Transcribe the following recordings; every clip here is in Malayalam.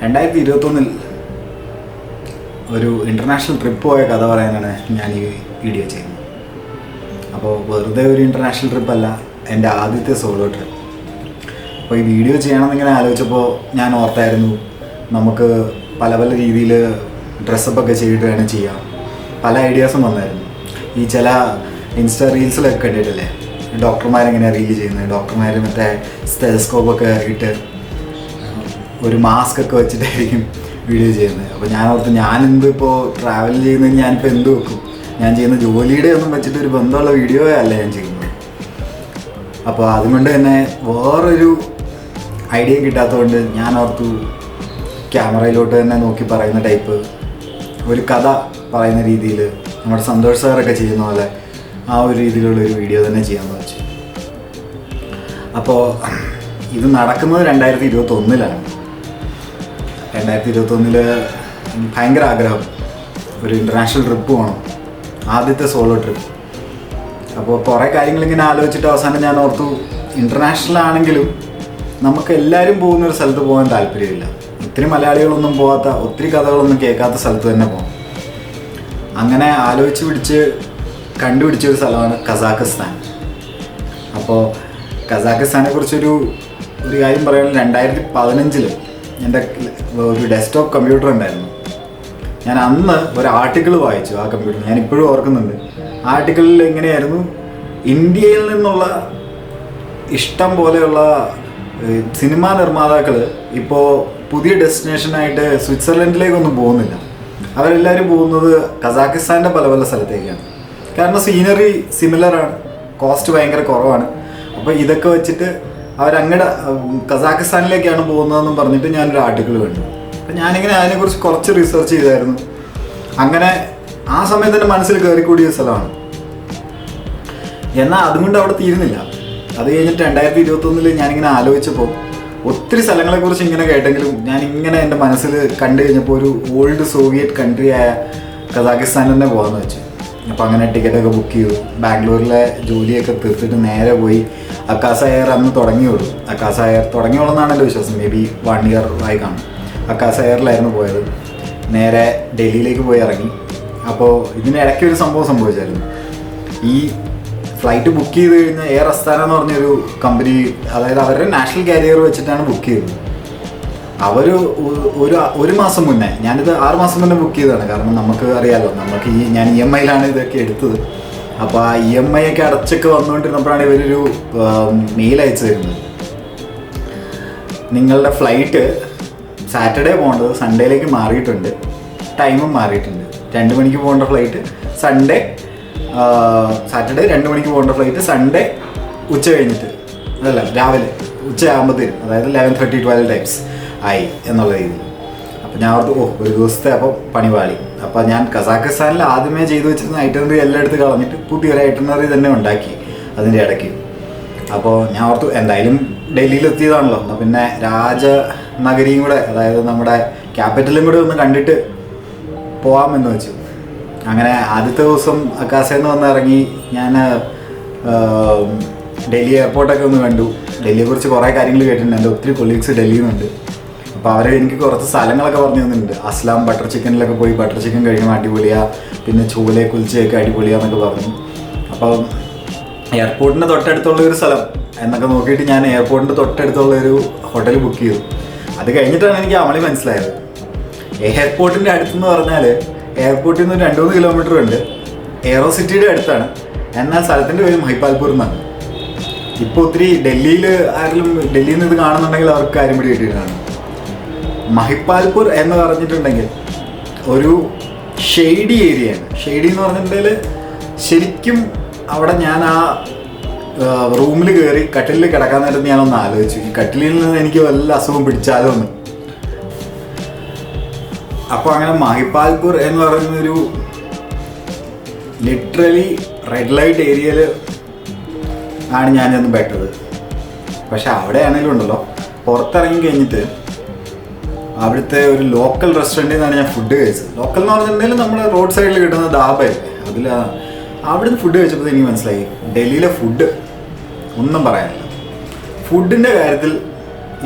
2021 ഒരു ഇൻ്റർനാഷണൽ ട്രിപ്പ് പോയ കഥ പറയാനാണ് ഞാൻ ഈ വീഡിയോ ചെയ്യുന്നത്. അപ്പോൾ വെറുതെ ഒരു ഇൻ്റർനാഷണൽ ട്രിപ്പല്ല, എൻ്റെ ആദ്യത്തെ സോളോ ട്രിപ്പ്. അപ്പോൾ ഈ വീഡിയോ ചെയ്യണമെന്നിങ്ങനെ ആലോചിച്ചപ്പോൾ ഞാൻ ഓർത്തായിരുന്നു, നമുക്ക് പല പല രീതിയിൽ ഡ്രസ്സപ്പൊക്കെ ചെയ്തിട്ട് വേണം ചെയ്യാം. പല ഐഡിയാസും വന്നായിരുന്നു. ഈ ചില ഇൻസ്റ്റാ റീൽസിലൊക്കെ കണ്ടിട്ടില്ലേ, ഡോക്ടർമാരെങ്ങനെയാണ് റീൽ ചെയ്യുന്നത്, ഡോക്ടർമാർ മറ്റേ സ്റ്റെതസ്കോപ്പൊക്കെ ഇട്ട് ഒരു മാസ്ക് ഒക്കെ വെച്ചിട്ടായിരിക്കും വീഡിയോ ചെയ്യുന്നത്. അപ്പോൾ ഞാൻ ഓർത്ത്, ഞാനെന്തിപ്പോൾ ട്രാവൽ ചെയ്യുന്നത്, ഞാനിപ്പോൾ എന്ത് വെക്കും, ഞാൻ ചെയ്യുന്ന ജോലിയുടെ ഒന്നും വെച്ചിട്ട് ഒരു ബന്ധമുള്ള വീഡിയോ അല്ല ഞാൻ ചെയ്യുന്നത്. അപ്പോൾ അതുകൊണ്ട് തന്നെ വേറൊരു ഐഡിയ കിട്ടാത്തതുകൊണ്ട് ഞാൻ ഓർത്തു, ക്യാമറയിലോട്ട് തന്നെ നോക്കി പറയുന്ന ടൈപ്പ് ഒരു കഥ പറയുന്ന രീതിയിൽ, നമ്മുടെ സന്തോഷ് സാറൊക്കെ ചെയ്യുന്ന പോലെ ആ ഒരു രീതിയിലുള്ളൊരു വീഡിയോ തന്നെ ചെയ്യാമെന്ന് വെച്ചു. അപ്പോൾ ഇത് നടക്കുന്നത് 2021 2021 ഭയങ്കര ആഗ്രഹം, ഒരു ഇൻ്റർനാഷണൽ ട്രിപ്പ് പോകണം, ആദ്യത്തെ സോളോ ട്രിപ്പ്. അപ്പോൾ കുറേ കാര്യങ്ങളിങ്ങനെ ആലോചിച്ചിട്ട് അവസാനം ഞാൻ ഓർത്തു, ഇൻ്റർനാഷണൽ ആണെങ്കിലും നമുക്ക് എല്ലാവരും പോകുന്നൊരു സ്ഥലത്ത് പോകാൻ താല്പര്യമില്ല. ഒത്തിരി മലയാളികളൊന്നും പോകാത്ത, ഒത്തിരി കഥകളൊന്നും കേൾക്കാത്ത സ്ഥലത്ത് തന്നെ പോകാം. അങ്ങനെ ആലോചിച്ച് കണ്ടുപിടിച്ച ഒരു സ്ഥലമാണ് കസാഖിസ്ഥാൻ. അപ്പോൾ കസാഖിസ്ഥാനെ കുറിച്ചൊരു കാര്യം പറയുകയാണെങ്കിൽ, 2015 എൻ്റെ ഒരു ഡെസ്ക്ടോപ്പ് കമ്പ്യൂട്ടർ ഉണ്ടായിരുന്നു. ഞാൻ അന്ന് ഒരു ആർട്ടിക്കിൾ വായിച്ചു ആ കമ്പ്യൂട്ടറിൽ, ഞാൻ ഇപ്പോഴും ഓർക്കുന്നുണ്ട്. ആർട്ടിക്കിളിൽ എങ്ങനെയായിരുന്നു, ഇന്ത്യയിൽ നിന്നുള്ള ഇഷ്ടം പോലെയുള്ള സിനിമാ നിർമ്മാതാക്കൾ ഇപ്പോൾ പുതിയ ഡെസ്റ്റിനേഷനായിട്ട് സ്വിറ്റ്സർലൻഡിലേക്കൊന്നും പോകുന്നില്ല. അവരെല്ലാവരും പോകുന്നത് കസാഖിസ്ഥാൻ്റെ പല പല സ്ഥലത്തേക്കാണ്. കാരണം സീനറി സിമിലറാണ്, കോസ്റ്റ് ഭയങ്കര കുറവാണ്. അപ്പോൾ ഇതൊക്കെ വെച്ചിട്ട് അവരങ്ങടെ കസാഖിസ്ഥാനിലേക്കാണ് പോകുന്നതെന്നും പറഞ്ഞിട്ട് ഞാനൊരു ആർട്ടിക്കിൾ കണ്ടു. അപ്പം ഞാനിങ്ങനെ അതിനെക്കുറിച്ച് കുറച്ച് റിസർച്ച് ചെയ്തായിരുന്നു. അങ്ങനെ ആ സമയത്ത് എൻ്റെ മനസ്സിൽ കയറിക്കൂടിയ സ്ഥലമാണ്. എന്നാൽ അതുകൊണ്ട് അവിടെ തീരുന്നില്ല. അത് കഴിഞ്ഞിട്ട് 2021 ഞാനിങ്ങനെ ആലോചിച്ചപ്പോൾ ഒത്തിരി സ്ഥലങ്ങളെക്കുറിച്ച് ഇങ്ങനെ കേട്ടെങ്കിലും ഞാനിങ്ങനെ എൻ്റെ മനസ്സിൽ കണ്ടു കഴിഞ്ഞപ്പോൾ ഒരു ഓൾഡ് സോവിയറ്റ് കൺട്രി ആയ കസാഖിസ്ഥാൻ തന്നെ പോകാമെന്ന് വെച്ചു. അപ്പോൾ അങ്ങനെ ടിക്കറ്റൊക്കെ ബുക്ക് ചെയ്തു. ബാംഗ്ലൂരിലെ ജോലിയൊക്കെ തീർത്തിട്ട് നേരെ പോയി. അക്കാസ എയർ അന്ന് തുടങ്ങിയുള്ളൂ. അക്കാസ എയർ തുടങ്ങിയോളെന്നാണ് എൻ്റെ വിശ്വാസം. മേ ബി 1 year ആയി കാണും. അക്കാസ എയറിലായിരുന്നു പോയത്. നേരെ ഡൽഹിയിലേക്ക് പോയി ഇറങ്ങി. അപ്പോൾ ഇതിനിടയ്ക്ക് ഒരു സംഭവം സംഭവിച്ചായിരുന്നു. ഈ ഫ്ലൈറ്റ് ബുക്ക് ചെയ്ത് കഴിഞ്ഞാൽ എയർ അസ്താന എന്ന് പറഞ്ഞൊരു കമ്പനി, അതായത് അവരുടെ നാഷണൽ കാരിയർ വെച്ചിട്ടാണ് ബുക്ക് ചെയ്തത്. അവർ ഒരു മാസം മുന്നേ, ഞാനിത് 6 മാസം മുന്നേ ബുക്ക് ചെയ്തതാണ്. കാരണം നമുക്ക് അറിയാമല്ലോ, ഞാൻ EMI ഇതൊക്കെ എടുത്തത്. അപ്പോൾ ആ EMI ഒക്കെ അടച്ചൊക്കെ വന്നുകൊണ്ടിരുന്നപ്പോഴാണ് ഇവരൊരു മെയിൽ അയച്ചു തരുന്നത്. നിങ്ങളുടെ ഫ്ലൈറ്റ് സാറ്റർഡേ പോകേണ്ടത് സൺഡേയിലേക്ക് മാറിയിട്ടുണ്ട്, ടൈമും മാറിയിട്ടുണ്ട്. 2 മണിക്ക് പോകേണ്ട ഫ്ലൈറ്റ് സാറ്റർഡേ 2 മണിക്ക് പോകേണ്ട ഫ്ലൈറ്റ് സൺഡേ ഉച്ച കഴിഞ്ഞിട്ട്, അതല്ല രാവിലെ ഉച്ചയാകുമ്പോഴത്തേനും, അതായത് 11:30-12 ടൈംസ് ആയി എന്നുള്ള രീതിയിൽ. അപ്പോൾ ഞാൻ ഓർത്തു, ഒരു ദിവസത്തെ അപ്പോൾ പണിപാളി. അപ്പോൾ ഞാൻ കസാഖിസ്ഥാനിൽ ആദ്യമേ ചെയ്തു വെച്ചിരുന്ന ഐറ്റനറി എല്ലാം എടുത്ത് കളഞ്ഞിട്ട് പുതിയൊരു ഐറ്റനറി തന്നെ ഉണ്ടാക്കി അതിൻ്റെ ഇടയ്ക്ക്. അപ്പോൾ ഞാൻ ഓർത്തു, എന്തായാലും ഡൽഹിയിലെത്തിയതാണല്ലോ, എന്നാൽ പിന്നെ രാജനഗരിയും കൂടെ, അതായത് നമ്മുടെ ക്യാപിറ്റലും കൂടെ ഒന്ന് കണ്ടിട്ട് പോകാമെന്ന് വെച്ചു. അങ്ങനെ ആദ്യത്തെ ദിവസം അക്കാസയിൽ നിന്ന് വന്നിറങ്ങി ഞാൻ ഡൽഹി എയർപോർട്ടൊക്കെ ഒന്ന് കണ്ടു. ഡൽഹിയെക്കുറിച്ച് കുറേ കാര്യങ്ങൾ കേട്ടിട്ടുണ്ട്. എൻ്റെ ഒത്തിരി കൊളീഗ്സ് ഡൽഹിയിൽ നിന്നുണ്ട്. അപ്പോൾ അവരെ എനിക്ക് കുറച്ച് സ്ഥലങ്ങളൊക്കെ പറഞ്ഞു തന്നിട്ടുണ്ട്. അസ്ലാം ബട്ടർ ചിക്കനിലൊക്കെ പോയി ബട്ടർ ചിക്കൻ കഴിക്കണം, അടിപൊളിയാണ്. പിന്നെ ചോലെ കുൽച്ചയൊക്കെ അടിപൊളിയാന്നൊക്കെ പറഞ്ഞു. അപ്പോൾ എയർപോർട്ടിൻ്റെ തൊട്ടടുത്തുള്ള ഒരു സ്ഥലം എന്നൊക്കെ നോക്കിയിട്ട് ഞാൻ എയർപോർട്ടിൻ്റെ തൊട്ടടുത്തുള്ള ഒരു ഹോട്ടൽ ബുക്ക് ചെയ്തു. അത് കഴിഞ്ഞിട്ടാണ് എനിക്ക് അമളി മനസ്സിലായത്. എയർപോർട്ടിൻ്റെ അടുത്തെന്ന് പറഞ്ഞാൽ എയർപോർട്ടിൽ നിന്ന് 2-3 കിലോമീറ്റർ ഉണ്ട്. എയറോ സിറ്റിയുടെ അടുത്താണ്. എന്നാൽ സ്ഥലത്തിൻ്റെ പേര് മഹിപാൽപൂർ എന്നാണ്. ഇപ്പോൾ ഒത്തിരി ഡൽഹിയിൽ ഡൽഹിയിൽ നിന്ന് ഇത് കാണുന്നുണ്ടെങ്കിൽ അവർക്ക് കാര്യം പിടി കിട്ടിയിട്ടാണ്. മഹിപാൽപൂർ എന്ന് പറഞ്ഞിട്ടുണ്ടെങ്കിൽ ഒരു ഷെയ്ഡി ഏരിയയാണ്. ഷെയ്ഡി എന്ന് പറഞ്ഞിട്ടുണ്ടെങ്കിൽ ശരിക്കും അവിടെ ഞാൻ ആ റൂമിൽ കയറി കട്ടിലിൽ കിടക്കാൻ നേരത്ത് ഞാനൊന്ന് ആലോചിച്ചു, ഈ കട്ടിലിൽ നിന്ന് എനിക്ക് വല്ല അസുഖം പിടിച്ചാലോ എന്ന്. അപ്പോൾ അങ്ങനെ മഹിപാൽപൂർ എന്ന് പറയുന്നൊരു ലിറ്ററലി റെഡ് ലൈറ്റ് ഏരിയയിൽ ആണ് ഞാനൊന്ന് പെട്ടത്. പക്ഷെ അവിടെ ആണെങ്കിലും ഉണ്ടല്ലോ, പുറത്തിറങ്ങി കഴിഞ്ഞിട്ട് അവിടുത്തെ ഒരു ലോക്കൽ റെസ്റ്റോറൻറ്റിൽ നിന്നാണ് ഞാൻ ഫുഡ് കഴിച്ചത്. ലോക്കൽ എന്ന് പറഞ്ഞിട്ടുണ്ടെങ്കിൽ നമ്മുടെ റോഡ് സൈഡിൽ കിട്ടുന്ന ധാബയല്ലേ, അവിടുന്ന് ഫുഡ് കഴിച്ചപ്പോൾ എനിക്ക് മനസ്സിലായി, ഡൽഹിയിലെ ഫുഡ് ഒന്നും പറയാനില്ല. ഫുഡിൻ്റെ കാര്യത്തിൽ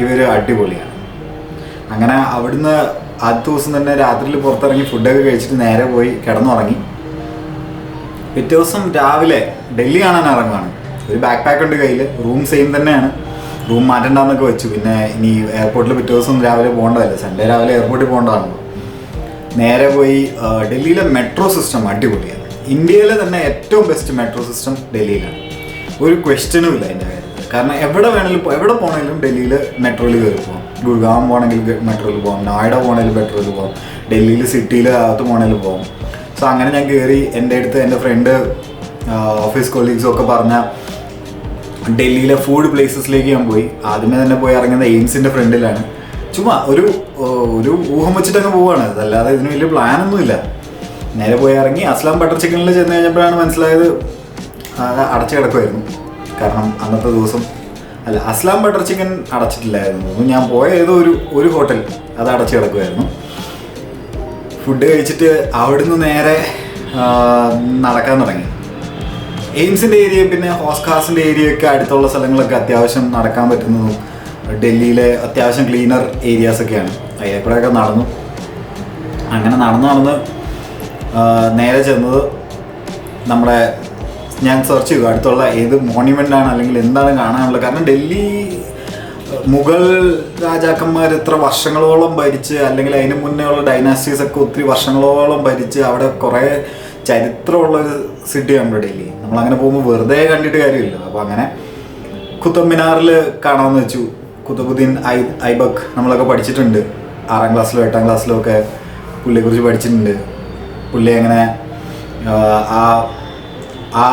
ഇവർ അടിപൊളിയാണ്. അങ്ങനെ അവിടുന്ന് ആദ്യത്തെ ദിവസം തന്നെ രാത്രിയിൽ പുറത്തിറങ്ങി ഫുഡൊക്കെ കഴിച്ചിട്ട് നേരെ പോയി കിടന്നുറങ്ങി. പിറ്റേ ദിവസം രാവിലെ ഡൽഹി കാണാൻ ഇറങ്ങുകയാണ്. ഒരു ബാക്ക് പാക്ക് ഉണ്ട് കയ്യിൽ, റൂം സെയിം തന്നെയാണ്, റൂം മാറ്റണ്ടെന്നൊക്കെ വെച്ചു. പിന്നെ ഇനി എയർപോർട്ടിൽ പിറ്റേ ദിവസം രാവിലെ പോകേണ്ടതല്ലേ, സൺഡേ രാവിലെ എയർപോർട്ടിൽ പോകേണ്ടതാണല്ലോ. നേരെ പോയി ഡൽഹിയിലെ മെട്രോ സിസ്റ്റം അടിപൊളിയാണ്. ഇന്ത്യയിലെ തന്നെ ഏറ്റവും ബെസ്റ്റ് മെട്രോ സിസ്റ്റം ഡൽഹിയിലാണ്, ഒരു ക്വസ്റ്റ്യനും ഇല്ല അതിൻ്റെ കാര്യത്തിൽ. കാരണം എവിടെ പോകണമെങ്കിലും ഡൽഹിയിൽ മെട്രോയിൽ കയറി പോകാം. ഗുഡ്ഗാം പോകണമെങ്കിൽ മെട്രോയിൽ പോകാം, നോയിഡ പോകണമെങ്കിൽ മെട്രോയിൽ പോകാം, ഡൽഹിയിൽ സിറ്റിയിൽ അകത്ത് പോകണമെങ്കിൽ പോകാം. സോ അങ്ങനെ ഞാൻ കയറി. എൻ്റെ അടുത്ത് എൻ്റെ ഫ്രണ്ട് ഓഫീസ് കൊളീഗ്സും ഒക്കെ പറഞ്ഞ ഡൽഹിയിലെ ഫുഡ് പ്ലേസസിലേക്ക് ഞാൻ പോയി. ആദ്യമേ തന്നെ പോയി ഇറങ്ങുന്നത് എയിംസിൻ്റെ ഫ്രണ്ടിലാണ്. ചുമ്മാ ഒരു ഊഹം വെച്ചിട്ടങ്ങ് പോവുകയാണ്, അതല്ലാതെ ഇതിന് വലിയ പ്ലാനൊന്നുമില്ല. നേരെ പോയി ഇറങ്ങി അസ്ലാം ബട്ടർ ചിക്കനിൽ ചെന്ന് കഴിഞ്ഞപ്പോഴാണ് മനസ്സിലായത് അടച്ചു കിടക്കുമായിരുന്നു. കാരണം അന്നത്തെ ദിവസം അസ്ലാം ബട്ടർ ചിക്കൻ അടച്ചിട്ടില്ലായിരുന്നു. ഞാൻ പോയ ഏതോ ഒരു ഹോട്ടൽ അത് അടച്ചു കിടക്കുമായിരുന്നു. ഫുഡ് കഴിച്ചിട്ട് അവിടുന്ന് നേരെ നടക്കാൻ തുടങ്ങി. എയിംസിൻ്റെ ഏരിയ പിന്നെ ഹോസ്കാസിൻ്റെ ഏരിയയൊക്കെ അടുത്തുള്ള സ്ഥലങ്ങളൊക്കെ അത്യാവശ്യം നടക്കാൻ പറ്റുന്നതും ഡൽഹിയിലെ അത്യാവശ്യം ക്ലീനർ ഏരിയാസൊക്കെയാണ്. അതിലേക്കൂടെയൊക്കെ നടന്നു. അങ്ങനെ നടന്ന് നേരെ ചെന്നത് നമ്മുടെ, ഞാൻ സെർച്ച് ചെയ്തു അടുത്തുള്ള ഏത് മോണ്യുമെൻ്റാണ് അല്ലെങ്കിൽ എന്താണ് കാണാനുള്ളത്. കാരണം ഡൽഹി മുഗൾ രാജാക്കന്മാർ ഇത്ര വർഷങ്ങളോളം ഭരിച്ച്, അല്ലെങ്കിൽ അതിന് മുന്നേ ഉള്ള ഡൈനാസ്റ്റീസ് ഒക്കെ ഒത്തിരി വർഷങ്ങളോളം ഭരിച്ച് അവിടെ കുറേ ചരിത്രമുള്ളൊരു സിറ്റിയാണ് ഡൽഹി. നമ്മളങ്ങനെ പോകുമ്പോൾ വെറുതെ കണ്ടിട്ട് കാര്യമില്ല. അപ്പോൾ അങ്ങനെ കുത്തബ് മിനാറിൽ കാണാമെന്ന് വെച്ചു. കുത്തബുദ്ദീൻ ഐബക്ക് നമ്മളൊക്കെ പഠിച്ചിട്ടുണ്ട്, 6ാം ക്ലാസ്സിലോ 8ാം ക്ലാസ്സിലോ ഒക്കെ പുള്ളിയെക്കുറിച്ച് പഠിച്ചിട്ടുണ്ട്. പുള്ളി അങ്ങനെ ആ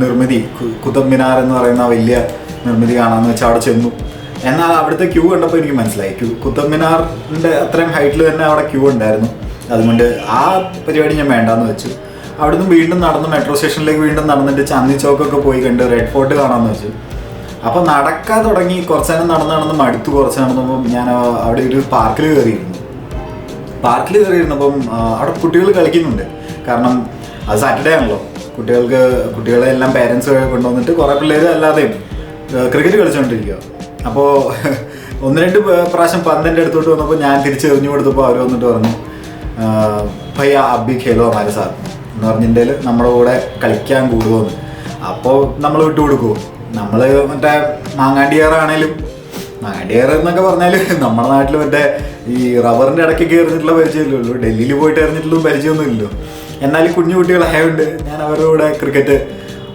നിർമ്മിതി കുത്തബ് മിനാർ എന്ന് പറയുന്ന വലിയ നിർമ്മിതി കാണാമെന്ന് വെച്ചാൽ അവിടെ ചെന്നു. എന്നാൽ അവിടുത്തെ ക്യൂ കണ്ടപ്പോൾ എനിക്ക് മനസ്സിലായി, കുത്തബ് മിനാറിൻ്റെ അത്രയും ഹൈറ്റിൽ തന്നെ അവിടെ ക്യൂ ഉണ്ടായിരുന്നു. അതുകൊണ്ട് ആ പരിപാടി ഞാൻ വേണ്ടാന്ന് വെച്ചു. അവിടുന്ന് വീണ്ടും നടന്ന് മെട്രോ സ്റ്റേഷനിലേക്ക് വീണ്ടും നടന്നിട്ട് ചാന്ദി ചോക്കൊക്കെ പോയി കണ്ട് റെഡ് ഫോർട്ട് കാണാമെന്ന് വെച്ചു. അപ്പോൾ നടക്കാൻ തുടങ്ങി. കുറച്ച് നേരം നടന്ന് മടുത്തു. കുറച്ച് നടന്നപ്പം ഞാൻ അവിടെ ഒരു പാർക്കിൽ കയറിയിരുന്നപ്പം അവിടെ കുട്ടികൾ കളിക്കുന്നുണ്ട്. കാരണം അത് സാറ്റർഡേ ആണല്ലോ, കുട്ടികളെ എല്ലാം പേരൻസ് കൊണ്ടുവന്നിട്ട് കുറേ പിള്ളേർ അല്ലാതെയും ക്രിക്കറ്റ് കളിച്ചുകൊണ്ടിരിക്കുക. അപ്പോൾ 1-2 പ്രാവശ്യം പന്തിൻ്റെ അടുത്തോട്ട് വന്നപ്പോൾ ഞാൻ തിരിച്ചെറിഞ്ഞു കൊടുത്തപ്പോൾ അവർ വന്നിട്ട് പറഞ്ഞു, ഭയ്യ അബ്ബി ഖേലോ ഹമാരെ സാത്ത് എന്ന് പറഞ്ഞിട്ടുണ്ടെങ്കിൽ നമ്മുടെ കൂടെ കളിക്കാൻ കൂടുമോന്ന്. അപ്പോൾ നമ്മൾ വിട്ടുകൊടുക്കുമോ? നമ്മൾ മറ്റേ മാങ്ങാണ്ടിയാറാണേലും, മാങ്ങാണ്ടിയാർ എന്നൊക്കെ പറഞ്ഞാൽ നമ്മുടെ നാട്ടിൽ മറ്റേ ഈ റബ്ബറിൻ്റെ ഇടയ്ക്കൊക്കെ എറിഞ്ഞിട്ടുള്ള പരിചയമല്ലേ ഉള്ളൂ, ഡൽഹിയിൽ പോയിട്ട് എറിഞ്ഞിട്ടുള്ള പരിചയമൊന്നുമില്ലല്ലോ. എന്നാൽ കുഞ്ഞു കുട്ടികളായതുകൊണ്ട് ഞാൻ അവരുടെ കൂടെ ക്രിക്കറ്റ്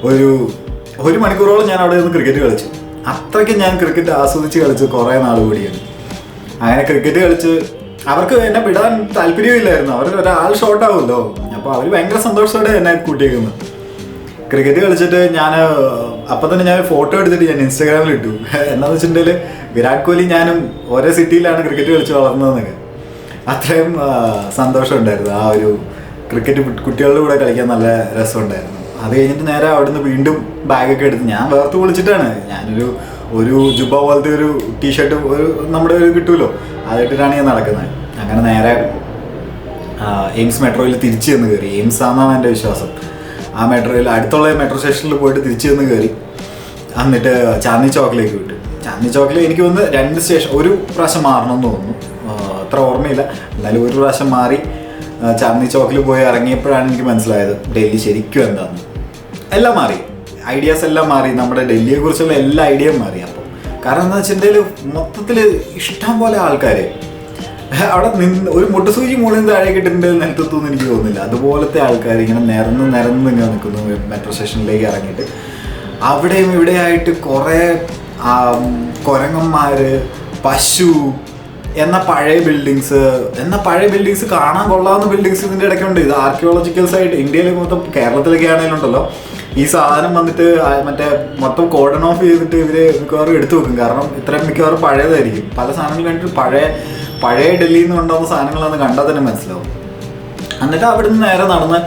ഒരു മണിക്കൂറോളം ഞാൻ അവിടെ നിന്ന് ക്രിക്കറ്റ് കളിച്ചു. അത്രയ്ക്ക് ഞാൻ ക്രിക്കറ്റ് ആസ്വദിച്ച് കളിച്ചു കുറേ നാൾ കൂടിയാണ്. അങ്ങനെ ക്രിക്കറ്റ് കളിച്ച് അവർക്ക് എന്നെ വിടാൻ താല്പര്യമില്ലായിരുന്നു. അവർ ഒരാൾ ഷോർട്ടാവുമല്ലോ, അപ്പോൾ അവർ ഭയങ്കര സന്തോഷത്തോടെ എന്നെ കൂട്ടിയേക്കുന്നു. ക്രിക്കറ്റ് കളിച്ചിട്ട് അപ്പം തന്നെ ഞാൻ ഫോട്ടോ എടുത്തിട്ട് ഞാൻ ഇൻസ്റ്റാഗ്രാമിൽ ഇട്ടു. എന്താണെന്ന് വെച്ചിട്ടുണ്ടെങ്കിൽ വിരാട് കോഹ്ലി ഞാനും ഒരേ സിറ്റിയിലാണ് ക്രിക്കറ്റ് കളിച്ച് വളർന്നതെന്നൊക്കെ. അത്രയും സന്തോഷമുണ്ടായിരുന്നു. ആ ഒരു ക്രിക്കറ്റ് കുട്ടികളുടെ കൂടെ കളിക്കാൻ നല്ല രസമുണ്ടായിരുന്നു. അത് കഴിഞ്ഞിട്ട് നേരെ അവിടുന്ന് വീണ്ടും ബാഗൊക്കെ എടുത്ത് ഞാൻ വേർത്ത് കുളിച്ചിട്ടാണ്. ഒരു ജുബ പോലത്തെ ഒരു ടീഷർട്ട് നമ്മുടെ കിട്ടുമല്ലോ, അതിട്ടിട്ടാണ് ഞാൻ നടക്കുന്നത്. അങ്ങനെ നേരെ എയിംസ് മെട്രോയിൽ തിരിച്ചു ചെന്ന് കയറി. എയിംസ് ആണെന്നാണ് എൻ്റെ വിശ്വാസം. ആ മെട്രോയിൽ അടുത്തുള്ള മെട്രോ സ്റ്റേഷനിൽ പോയിട്ട് തിരിച്ചു ചെന്ന് കയറി. എന്നിട്ട് ചാന്ദി ചോക്കിലേക്ക് വിട്ടു. ചാന്ദി ചോക്കിൽ എനിക്ക് തോന്നുന്നു 2 സ്റ്റേഷൻ, ഒരു പ്രാവശ്യം മാറണമെന്ന് തോന്നുന്നു, അത്ര ഓർമ്മയില്ല. എന്നാലും ഒരു പ്രാവശ്യം മാറി ചാന്ദി ചോക്കിൽ പോയി ഇറങ്ങിയപ്പോഴാണ് എനിക്ക് മനസ്സിലായത് ഡൽഹി ശരിക്കും എന്താണെന്ന്. എല്ലാം മാറി, ഐഡിയാസ് എല്ലാം മാറി, നമ്മുടെ ഡൽഹിയെക്കുറിച്ചുള്ള എല്ലാ ഐഡിയയും മാറി. അപ്പോൾ കാരണം എന്താ വെച്ചിട്ടുണ്ടെങ്കിൽ മൊത്തത്തിൽ ഇഷ്ടം പോലെ ആൾക്കാർ അവിടെ നിന്ന് ഒരു മുട്ടുസൂചി മുകളിൽ താഴേക്ക് ഇട്ടിട്ടുണ്ടെങ്കിൽ നിലത്തെത്തുമെന്ന് എനിക്ക് തോന്നുന്നില്ല. അതുപോലത്തെ ആൾക്കാർ ഇങ്ങനെ നിരന്ന് ഇങ്ങനെ നിൽക്കുന്നു മെട്രോ സ്റ്റേഷനിലേക്ക് ഇറങ്ങിയിട്ട്. അവിടെയും ഇവിടെയായിട്ട് കുറേ കുരങ്ങന്മാർ, പശു എന്ന പഴയ ബിൽഡിങ്സ് കാണാൻ കൊള്ളാവുന്ന ബിൽഡിങ്സ് ഇതിൻ്റെ ഇടയ്ക്കുണ്ട്. ഇത് ആർക്കിയോളജിക്കൽ സൈറ്റ് ഇന്ത്യയിൽ മൊത്തം, കേരളത്തിലൊക്കെ ആണെങ്കിലുണ്ടല്ലോ ഈ സാധനം വന്നിട്ട് മൊത്തം കോർഡൺ ഓഫ് ചെയ്തിട്ട് ഇവർ മിക്കവാറും എടുത്തു വെക്കും. കാരണം ഇത്രയും മിക്കവാറും പഴയതായിരിക്കും. പല സാധനങ്ങൾ കണ്ടിട്ട് പഴയ ഡൽഹിയിൽ നിന്ന് കൊണ്ടുവന്ന സാധനങ്ങളാണെന്ന് കണ്ടാൽ തന്നെ മനസ്സിലാവും. എന്നിട്ട് അവിടെ നിന്ന് നേരെ നടന്ന്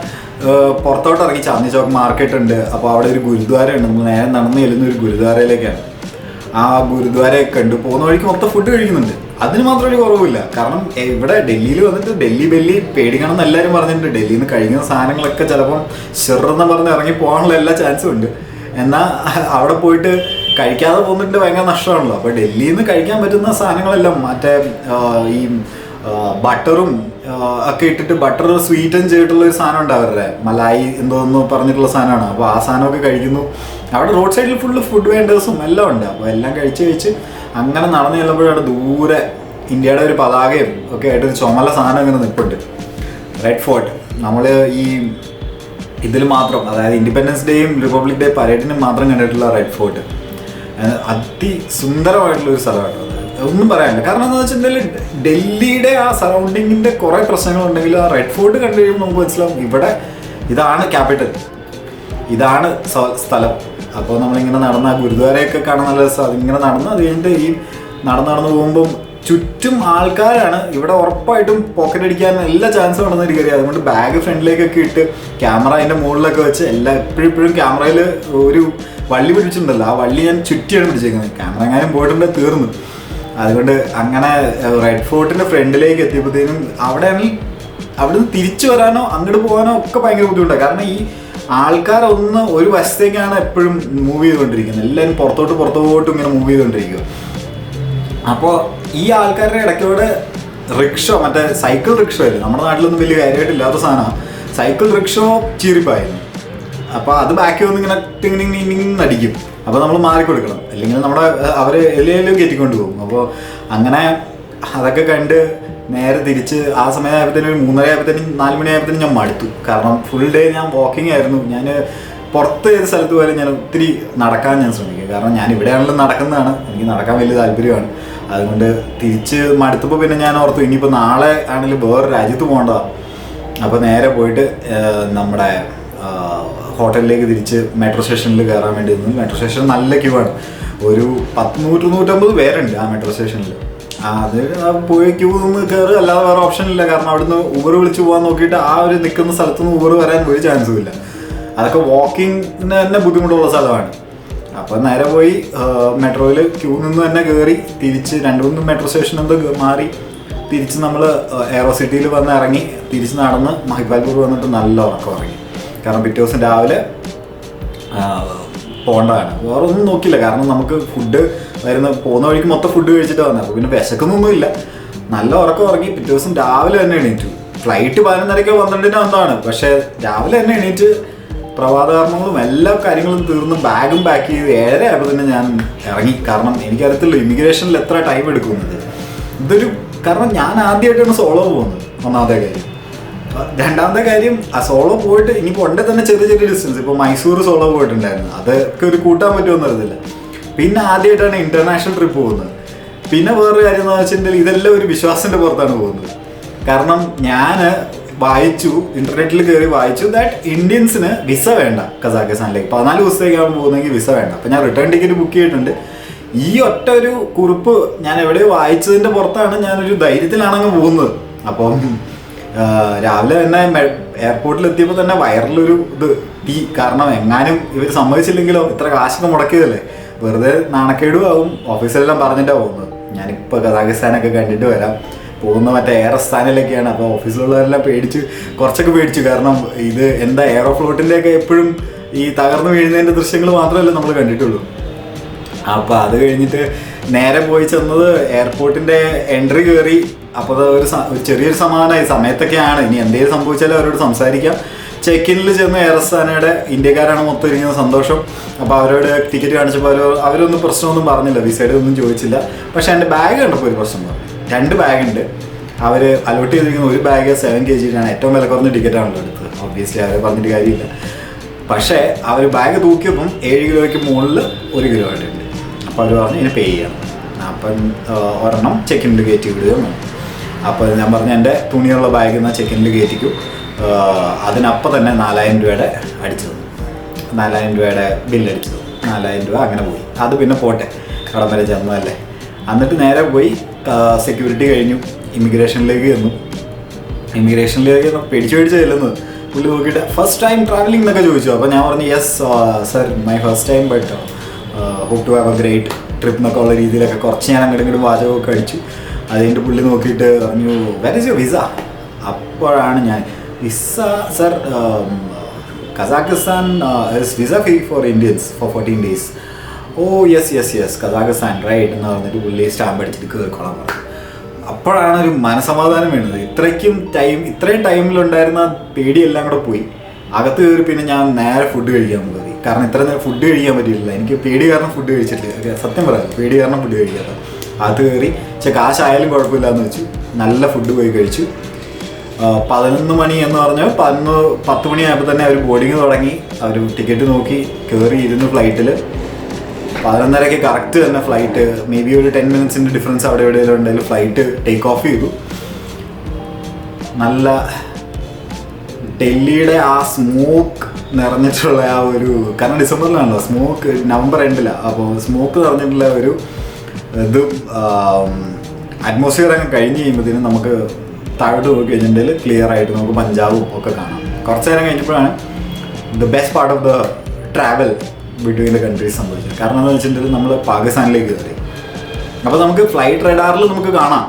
പുറത്തോട്ട് ഇറങ്ങി. ചാന്ദി ചോക്ക് മാർക്കറ്റ് ഉണ്ട്. അപ്പോൾ അവിടെ ഒരു ഗുരുദ്വാര ഉണ്ട്. നമ്മൾ നേരെ നടന്ന് ചെല്ലുന്ന ഒരു ഗുരുദ്വാരയിലേക്കാണ്. ആ ഗുരുദ്വാരയൊക്കെ ഉണ്ട്. പോകുന്ന വഴിക്ക് മൊത്തം ഫുഡ് കഴിക്കുന്നുണ്ട്. അതിന് മാത്രം ഒരു കുറവില്ല. കാരണം ഇവിടെ ഡൽഹിയിൽ വന്നിട്ട് ഡൽഹി പേടിക്കണം എന്ന് എല്ലാവരും പറഞ്ഞിട്ടുണ്ട്. ഡൽഹിയിൽ നിന്ന് കഴിക്കുന്ന സാധനങ്ങളൊക്കെ ചിലപ്പം ഷെറെന്ന് പറഞ്ഞ് ഇറങ്ങി പോകാനുള്ള എല്ലാ ചാൻസും ഉണ്ട്. എന്നാൽ അവിടെ പോയിട്ട് കഴിക്കാതെ പോകുന്നുണ്ട് ഭയങ്കര നഷ്ടമാണല്ലോ. അപ്പോൾ ഡൽഹിയിൽ നിന്ന് കഴിക്കാൻ പറ്റുന്ന സാധനങ്ങളെല്ലാം മറ്റേ ഈ ബട്ടറും ഒക്കെ ഇട്ടിട്ട് ബട്ടർ സ്വീറ്റൻ ചെയ്തിട്ടുള്ള ഒരു സാധനം ഉണ്ട് അവരുടെ മലായി എന്തോന്ന് പറഞ്ഞിട്ടുള്ള സാധനമാണ്. അപ്പോൾ ആ സാധനമൊക്കെ കഴിക്കുന്നു. അവിടെ റോഡ് സൈഡിൽ ഫുള്ള് ഫുഡ് വെൻഡേഴ്സും എല്ലാം ഉണ്ട്. അപ്പോൾ എല്ലാം കഴിച്ച് അങ്ങനെ നടന്നു ചെല്ലുമ്പോഴാണ് ദൂരെ ഇന്ത്യയുടെ ഒരു പതാകയും ഒക്കെ ആയിട്ടൊരു ചുമല സാധനം ഇങ്ങനെ നിൽപ്പുണ്ട്, റെഡ് ഫോർട്ട്. നമ്മൾ ഈ ഇതിൽ മാത്രം, അതായത് ഇൻഡിപെൻഡൻസ് ഡേയും റിപ്പബ്ലിക് ഡേ പരേഡിനും മാത്രം കണ്ടിട്ടുള്ള റെഡ് ഫോർട്ട് അതിസുന്ദരമായിട്ടുള്ളൊരു സ്ഥലമാണ്. ഒന്നും പറയാനില്ല. കാരണം എന്താണെന്ന് വെച്ചിട്ടുണ്ടെങ്കിൽ ഡൽഹിയുടെ ആ സറൗണ്ടിങ്ങിൻ്റെ കുറേ പ്രശ്നങ്ങളുണ്ടെങ്കിൽ ആ റെഡ് ഫോർട്ട് കണ്ടു കഴിയുമ്പോൾ നമുക്ക് മനസ്സിലാവും ഇവിടെ ഇതാണ് ക്യാപിറ്റൽ, ഇതാണ് സ്ഥലം. അപ്പോൾ നമ്മളിങ്ങനെ നടന്ന ആ ഗുരുദ്വാരയൊക്കെ കാണാൻ നല്ല രസം. അതിങ്ങനെ നടന്ന് അത് കഴിഞ്ഞിട്ട് ഈ നടന്ന് പോകുമ്പം ചുറ്റും ആൾക്കാരാണ്. ഇവിടെ ഉറപ്പായിട്ടും പോക്കറ്റ് അടിക്കാൻ എല്ലാ ചാൻസും ഉണ്ടെന്ന് എനിക്കറിയാം. അതുകൊണ്ട് ബാഗ് ഫ്രണ്ടിലേക്കൊക്കെ ഇട്ട് ക്യാമറ അതിൻ്റെ മുകളിലൊക്കെ വെച്ച് എപ്പോഴും ക്യാമറയിൽ ഒരു വള്ളി പിടിച്ചിട്ടുണ്ടല്ലോ, ആ വള്ളി ഞാൻ ചുറ്റിയാണ് പിടിച്ചേക്കുന്നത്. ക്യാമറ എങ്ങാനും പോയിട്ടുണ്ടെങ്കിൽ തീർന്നു. അതുകൊണ്ട് അങ്ങനെ റെഡ് ഫോർട്ടിൻ്റെ ഫ്രണ്ടിലേക്ക് എത്തിയപ്പോഴത്തേനും അവിടുന്ന് തിരിച്ചു വരാനോ അങ്ങോട്ട് പോകാനോ ഒക്കെ ഭയങ്കര ബുദ്ധിമുട്ടാണ്. കാരണം ഈ ആൾക്കാരൊന്ന് ഒരു വശത്തേക്കാണ് എപ്പോഴും മൂവ് ചെയ്തുകൊണ്ടിരിക്കുന്നത്. എല്ലാവരും പുറത്തോട്ടും ഇങ്ങനെ മൂവ് ചെയ്തുകൊണ്ടിരിക്കുക. അപ്പോൾ ഈ ആൾക്കാരുടെ ഇടയ്ക്കോടെ റിക്ഷോ, മറ്റേ സൈക്കിൾ റിക്ഷോ ആയിരുന്നു. നമ്മുടെ നാട്ടിലൊന്നും വലിയ കാര്യമായിട്ടില്ലാത്ത സാധനമാണ്. സൈക്കിൾ റിക്ഷോ ചീറിപ്പായിരുന്നു. അപ്പോൾ അത് ബാക്കി വന്ന് ഇങ്ങനെ ടിങ് അടിക്കും. അപ്പോൾ നമ്മൾ മാറിക്കൊടുക്കണം, അല്ലെങ്കിൽ നമ്മുടെ അവർ എല്ലാം കയറ്റിക്കൊണ്ട് പോകും. അപ്പോൾ അങ്ങനെ അതൊക്കെ കണ്ട് നേരെ തിരിച്ച് ആ സമയമായപ്പോഴത്തേനും ഒരു 3:30 ആയപ്പോഴത്തേനും 4 മണി ആയപ്പോഴത്തേനും ഞാൻ മടുത്തു. കാരണം ഫുൾ ഡേ ഞാൻ വാക്കിംഗ് ആയിരുന്നു. ഞാൻ പുറത്ത് ഏത് സ്ഥലത്ത് പോയാലും ഞാൻ ഒത്തിരി നടക്കാൻ ഞാൻ ശ്രമിക്കും. കാരണം ഞാൻ ഇവിടെയാണെങ്കിലും നടക്കുന്നതാണ്, എനിക്ക് നടക്കാൻ വലിയ താല്പര്യമാണ്. അതുകൊണ്ട് തിരിച്ച് മടുത്തപ്പോൾ പിന്നെ ഞാൻ ഓർത്തു ഇനിയിപ്പോൾ നാളെ ആണെങ്കിലും വേറെ രാജ്യത്ത് പോകേണ്ടതാണ്. അപ്പോൾ നേരെ പോയിട്ട് നമ്മുടെ ഹോട്ടലിലേക്ക് തിരിച്ച് മെട്രോ സ്റ്റേഷനിൽ കയറാൻ വേണ്ടി നിന്നു. മെട്രോ സ്റ്റേഷൻ നല്ല ക്യൂ ആണ്. ഒരു 100-150 പേരുണ്ട് ആ മെട്രോ സ്റ്റേഷനിൽ. അത് പോയി ക്യൂ നിന്ന് കയറുക, അല്ലാതെ വേറെ ഓപ്ഷൻ ഇല്ല. കാരണം അവിടുന്ന് ഊബർ വിളിച്ച് പോകാൻ നോക്കിയിട്ട് ആ ഒരു നിൽക്കുന്ന സ്ഥലത്തുനിന്ന് ഊബർ വരാൻ ഒരു ചാൻസും ഇല്ല. അതൊക്കെ വാക്കിങ്ങിന് തന്നെ ബുദ്ധിമുട്ടുള്ള സ്ഥലമാണ്. അപ്പോൾ നേരെ പോയി മെട്രോയിൽ ക്യൂ നിന്ന് തന്നെ കയറി തിരിച്ച് 2-3 മെട്രോ സ്റ്റേഷൻ എന്തോ മാറി തിരിച്ച് നമ്മൾ എയറോ സിറ്റിയിൽ വന്ന് ഇറങ്ങി തിരിച്ച് നടന്ന് മഹിപാൽപൂർ വന്നിട്ട് നല്ല ഉറക്കം ഇറങ്ങി. കാരണം പിറ്റേ ദിവസം രാവിലെ പോകേണ്ടതാണ്. വേറെ ഒന്നും നോക്കില്ല. കാരണം നമുക്ക് ഫുഡ് പോകുന്ന വഴിക്ക് മൊത്തം ഫുഡ് കഴിച്ചിട്ട് വന്നത്. അപ്പോൾ പിന്നെ വിശക്കുന്നൊന്നുമില്ല. നല്ല ഉറക്കം ഇറങ്ങി പിറ്റേ ദിവസം രാവിലെ തന്നെ എണീറ്റു. ഫ്ലൈറ്റ് 11:30 12 വന്നതാണ്. പക്ഷേ രാവിലെ തന്നെ എണീറ്റ് പ്രഭാതകർമ്മങ്ങളും എല്ലാ കാര്യങ്ങളും തീർന്ന് ബാഗും പാക്ക് ചെയ്ത് 7:30 ആയപ്പോൾ തന്നെ ഞാൻ ഇറങ്ങി. കാരണം എനിക്കറിയത്തില്ല ഇമിഗ്രേഷനിൽ എത്ര ടൈം എടുക്കുന്നത്. കാരണം ഞാൻ ആദ്യമായിട്ടാണ് സോളോ പോകുന്നത്, ഒന്നാമത്തെ കാര്യം. രണ്ടാമത്തെ കാര്യം, ആ സോളോ പോയിട്ട് ഇനിയിപ്പോൾ ഉണ്ടെ തന്നെ ചെറിയ ഡിസ്റ്റൻസ്. ഇപ്പോൾ മൈസൂർ സോളോ പോയിട്ടുണ്ടായിരുന്നു, അതൊക്കെ ഒരു കൂട്ടാൻ പറ്റുമെന്ന് അറിയത്തില്ല. പിന്നെ ആദ്യമായിട്ടാണ് ഇൻ്റർനാഷണൽ ട്രിപ്പ് പോകുന്നത്. പിന്നെ വേറൊരു കാര്യം എന്ന് വെച്ചിട്ടുണ്ടെങ്കിൽ ഇതെല്ലാം ഒരു വിശ്വാസത്തിൻ്റെ പുറത്താണ് പോകുന്നത്. കാരണം ഞാൻ വായിച്ചു, ഇന്റർനെറ്റിൽ കയറി വായിച്ചു ദാറ്റ് ഇന്ത്യൻസിന് വിസ വേണ്ട കസാഖിസ്ഥാനിലേക്ക്. 14 ദിവസത്തേക്കാണ് പോകുന്നതെങ്കിൽ വിസ വേണ്ട. അപ്പോൾ ഞാൻ റിട്ടേൺ ടിക്കറ്റ് ബുക്ക് ചെയ്തിട്ടുണ്ട്. ഈ ഒറ്റ ഒരു കുറിപ്പ് ഞാൻ എവിടെയോ വായിച്ചതിൻ്റെ പുറത്താണ് ഞാനൊരു ധൈര്യത്തിലാണങ്ങ് പോകുന്നത്. അപ്പം രാവിലെ തന്നെ എയർപോർട്ടിൽ എത്തിയപ്പോൾ തന്നെ വയറിലൊരു കാരണം എങ്ങാനും ഇവർ സമ്മതിച്ചില്ലെങ്കിലോ, ഇത്ര കാശൊക്കെ മുടക്കിയതല്ലേ, വെറുതെ നാണക്കേടും ആവും. ഓഫീസിലെല്ലാം പറഞ്ഞിട്ടാണ് പോകുന്നത്. ഞാനിപ്പോൾ കസാഖിസ്ഥാനൊക്കെ കണ്ടിട്ട് വരാം, പോകുന്ന മറ്റേ എയർ സ്ഥാനിലൊക്കെയാണ്. അപ്പോൾ ഓഫീസിലുള്ളവരെല്ലാം കുറച്ചൊക്കെ പേടിച്ചു. കാരണം ഇത് എന്താ എയറോഫ്ലോട്ടിൻ്റെയൊക്കെ എപ്പോഴും ഈ തകർന്നു വീഴുന്നതിൻ്റെ ദൃശ്യങ്ങൾ മാത്രമല്ല നമ്മൾ കണ്ടിട്ടുള്ളൂ. അപ്പോൾ അത് കഴിഞ്ഞിട്ട് നേരെ പോയി ചെന്നത് എയർപോർട്ടിൻ്റെ എൻട്രി കയറി. അപ്പോൾ ഒരു ചെറിയൊരു സമാധാനമായി. സമയത്തൊക്കെയാണ്, ഇനി എന്തെങ്കിലും സംഭവിച്ചാലും അവരോട് സംസാരിക്കാം. ചെക്കിനിൽ ചെന്ന് എയർ ആസ്താനയുടെ ഇന്ത്യക്കാരാണ് മൊത്തം ഇരിക്കുന്ന സന്തോഷം. അപ്പോൾ അവരോട് ടിക്കറ്റ് കാണിച്ചപ്പോൾ അവരൊന്നും പ്രശ്നമൊന്നും പറഞ്ഞില്ല, വിസയുടെ ഒന്നും ചോദിച്ചില്ല. പക്ഷേ എൻ്റെ ബാഗ് കണ്ടപ്പോൾ ഒരു പ്രശ്നം പറഞ്ഞു. 2 ബാഗുണ്ട്. അവർ അലോട്ട് ചെയ്തിരിക്കുന്ന ഒരു ബാഗ് 7 kg ഏറ്റവും വില കുറഞ്ഞ ടിക്കറ്റാണല്ലോ എടുത്തത്. ഒബ്വിയസ്ലി അവരെ പറഞ്ഞിട്ട് കാര്യമില്ല. പക്ഷേ അവർ ബാഗ് തൂക്കിയപ്പം 7 കിലോയ്ക്ക് മുകളിൽ 1 കിലോ ആയിട്ടുണ്ട്. അപ്പോൾ അവർ പറഞ്ഞ് ഇതിന് പേ ചെയ്യണം. അപ്പം ഒരെണ്ണം ചെക്കിനിൽ കയറ്റി വിടുകയും വേണം. അപ്പോൾ ഞാൻ പറഞ്ഞു എൻ്റെ തുണിയുള്ള ബാഗ് എന്നാൽ ചെക്കിനിൽ കയറ്റിക്കും. അതിനപ്പം തന്നെ 4000 രൂപയുടെ അടിച്ചത്, 4000 രൂപയുടെ ബില്ലടിച്ചത്. 4000 രൂപ അങ്ങനെ പോയി. അത് പിന്നെ പോട്ടെ, അവിടെ വരെ ചെന്നതല്ലേ. എന്നിട്ട് നേരെ പോയി സെക്യൂരിറ്റി കഴിഞ്ഞു, ഇമിഗ്രേഷനിലേക്ക് ചെന്നു. പേടിച്ച് ചെല്ലുന്നത്. പുള്ളി നോക്കിയിട്ട് ഫസ്റ്റ് ടൈം ട്രാവലിംഗ് എന്നൊക്കെ ചോദിച്ചു. അപ്പോൾ ഞാൻ പറഞ്ഞു yes sir, my first time, but hope to have a great trip എന്നൊക്കെ ഉള്ള രീതിയിലൊക്കെ കുറച്ച് ഞാൻ അങ്ങോട്ടും വാചകമൊക്കെ അടിച്ചു. അത് കഴിഞ്ഞിട്ട് പുള്ളി നോക്കിയിട്ട് പറഞ്ഞു വെർ ഇസ് യുവർ വിസ. അപ്പോഴാണ് ഞാൻ visa sir, Kazakhstan is visa free for Indians for 14 days. Oh yes Kazakhstan right എന്ന് പറഞ്ഞിട്ട് പുള്ളി സ്റ്റാമ്പ് അടിച്ചിട്ട് കയറിക്കോളാൻ പറഞ്ഞു. അപ്പോഴാണ് ഒരു മനസമാധാനം വേണ്ടത്. ഇത്രയും ടൈമിലുണ്ടായിരുന്ന പേടിയെല്ലാം കൂടെ പോയി. അകത്ത് കയറി പിന്നെ ഞാൻ നേരെ ഫുഡ് കഴിക്കാൻ പോയി. കാരണം ഇത്ര നേരം ഫുഡ് കഴിക്കാൻ പറ്റിയില്ല, എനിക്ക് പേടി കാരണം ഫുഡ് കഴിച്ചിട്ടില്ല. സത്യം പറയാം, പേടി കാരണം ഫുഡ് കഴിക്കാത്ത. അത് കയറി കാശായാലും കുഴപ്പമില്ല എന്ന് വെച്ചു. നല്ല ഫുഡ് പോയി കഴിച്ചു. 11 മണി എന്ന് പറഞ്ഞാൽ 10 മണിയായപ്പോൾ തന്നെ അവർ ബോർഡിങ് തുടങ്ങി. അവർ ടിക്കറ്റ് നോക്കി കയറി ഇരുന്ന് ഫ്ലൈറ്റിൽ 11:30 കറക്റ്റ് തന്നെ ഫ്ലൈറ്റ്, മേ ബി ഒരു 10 മിനിറ്റ്സിൻ്റെ ഡിഫറൻസ് അവിടെ എവിടെയെങ്കിലും ഉണ്ടെങ്കിലും ഫ്ലൈറ്റ് ടേക്ക് ഓഫ് ചെയ്തു. നല്ല ഡൽഹിയുടെ ആ സ്മോക്ക് നിറഞ്ഞിട്ടുള്ള ആ ഒരു, കാരണം ഡിസംബറിലാണല്ലോ സ്മോക്ക്, നവംബർ എൻഡിലാണ്. അപ്പോൾ സ്മോക്ക് നിറഞ്ഞിട്ടുള്ള ഒരു ഇത് അറ്റ്മോസ്ഫിയർ അങ്ങ് കഴിഞ്ഞ് കഴിയുമ്പോഴത്തേനും നമുക്ക് താഴോട്ട് പോയി കഴിഞ്ഞിട്ടുണ്ടെങ്കിൽ ക്ലിയർ ആയിട്ട് നമുക്ക് പഞ്ചാബും ഒക്കെ കാണാം. കുറച്ച് നേരം കഴിഞ്ഞപ്പോഴാണ് the best part of the travel between the countries സംഭവിച്ചത്. കാരണം എന്താണെന്ന് വെച്ചിട്ടുണ്ടെങ്കിൽ നമ്മൾ പാകിസ്ഥാനിലേക്ക് കയറി. അപ്പോൾ നമുക്ക് ഫ്ലൈറ്റ് റഡാറിൽ നമുക്ക് കാണാം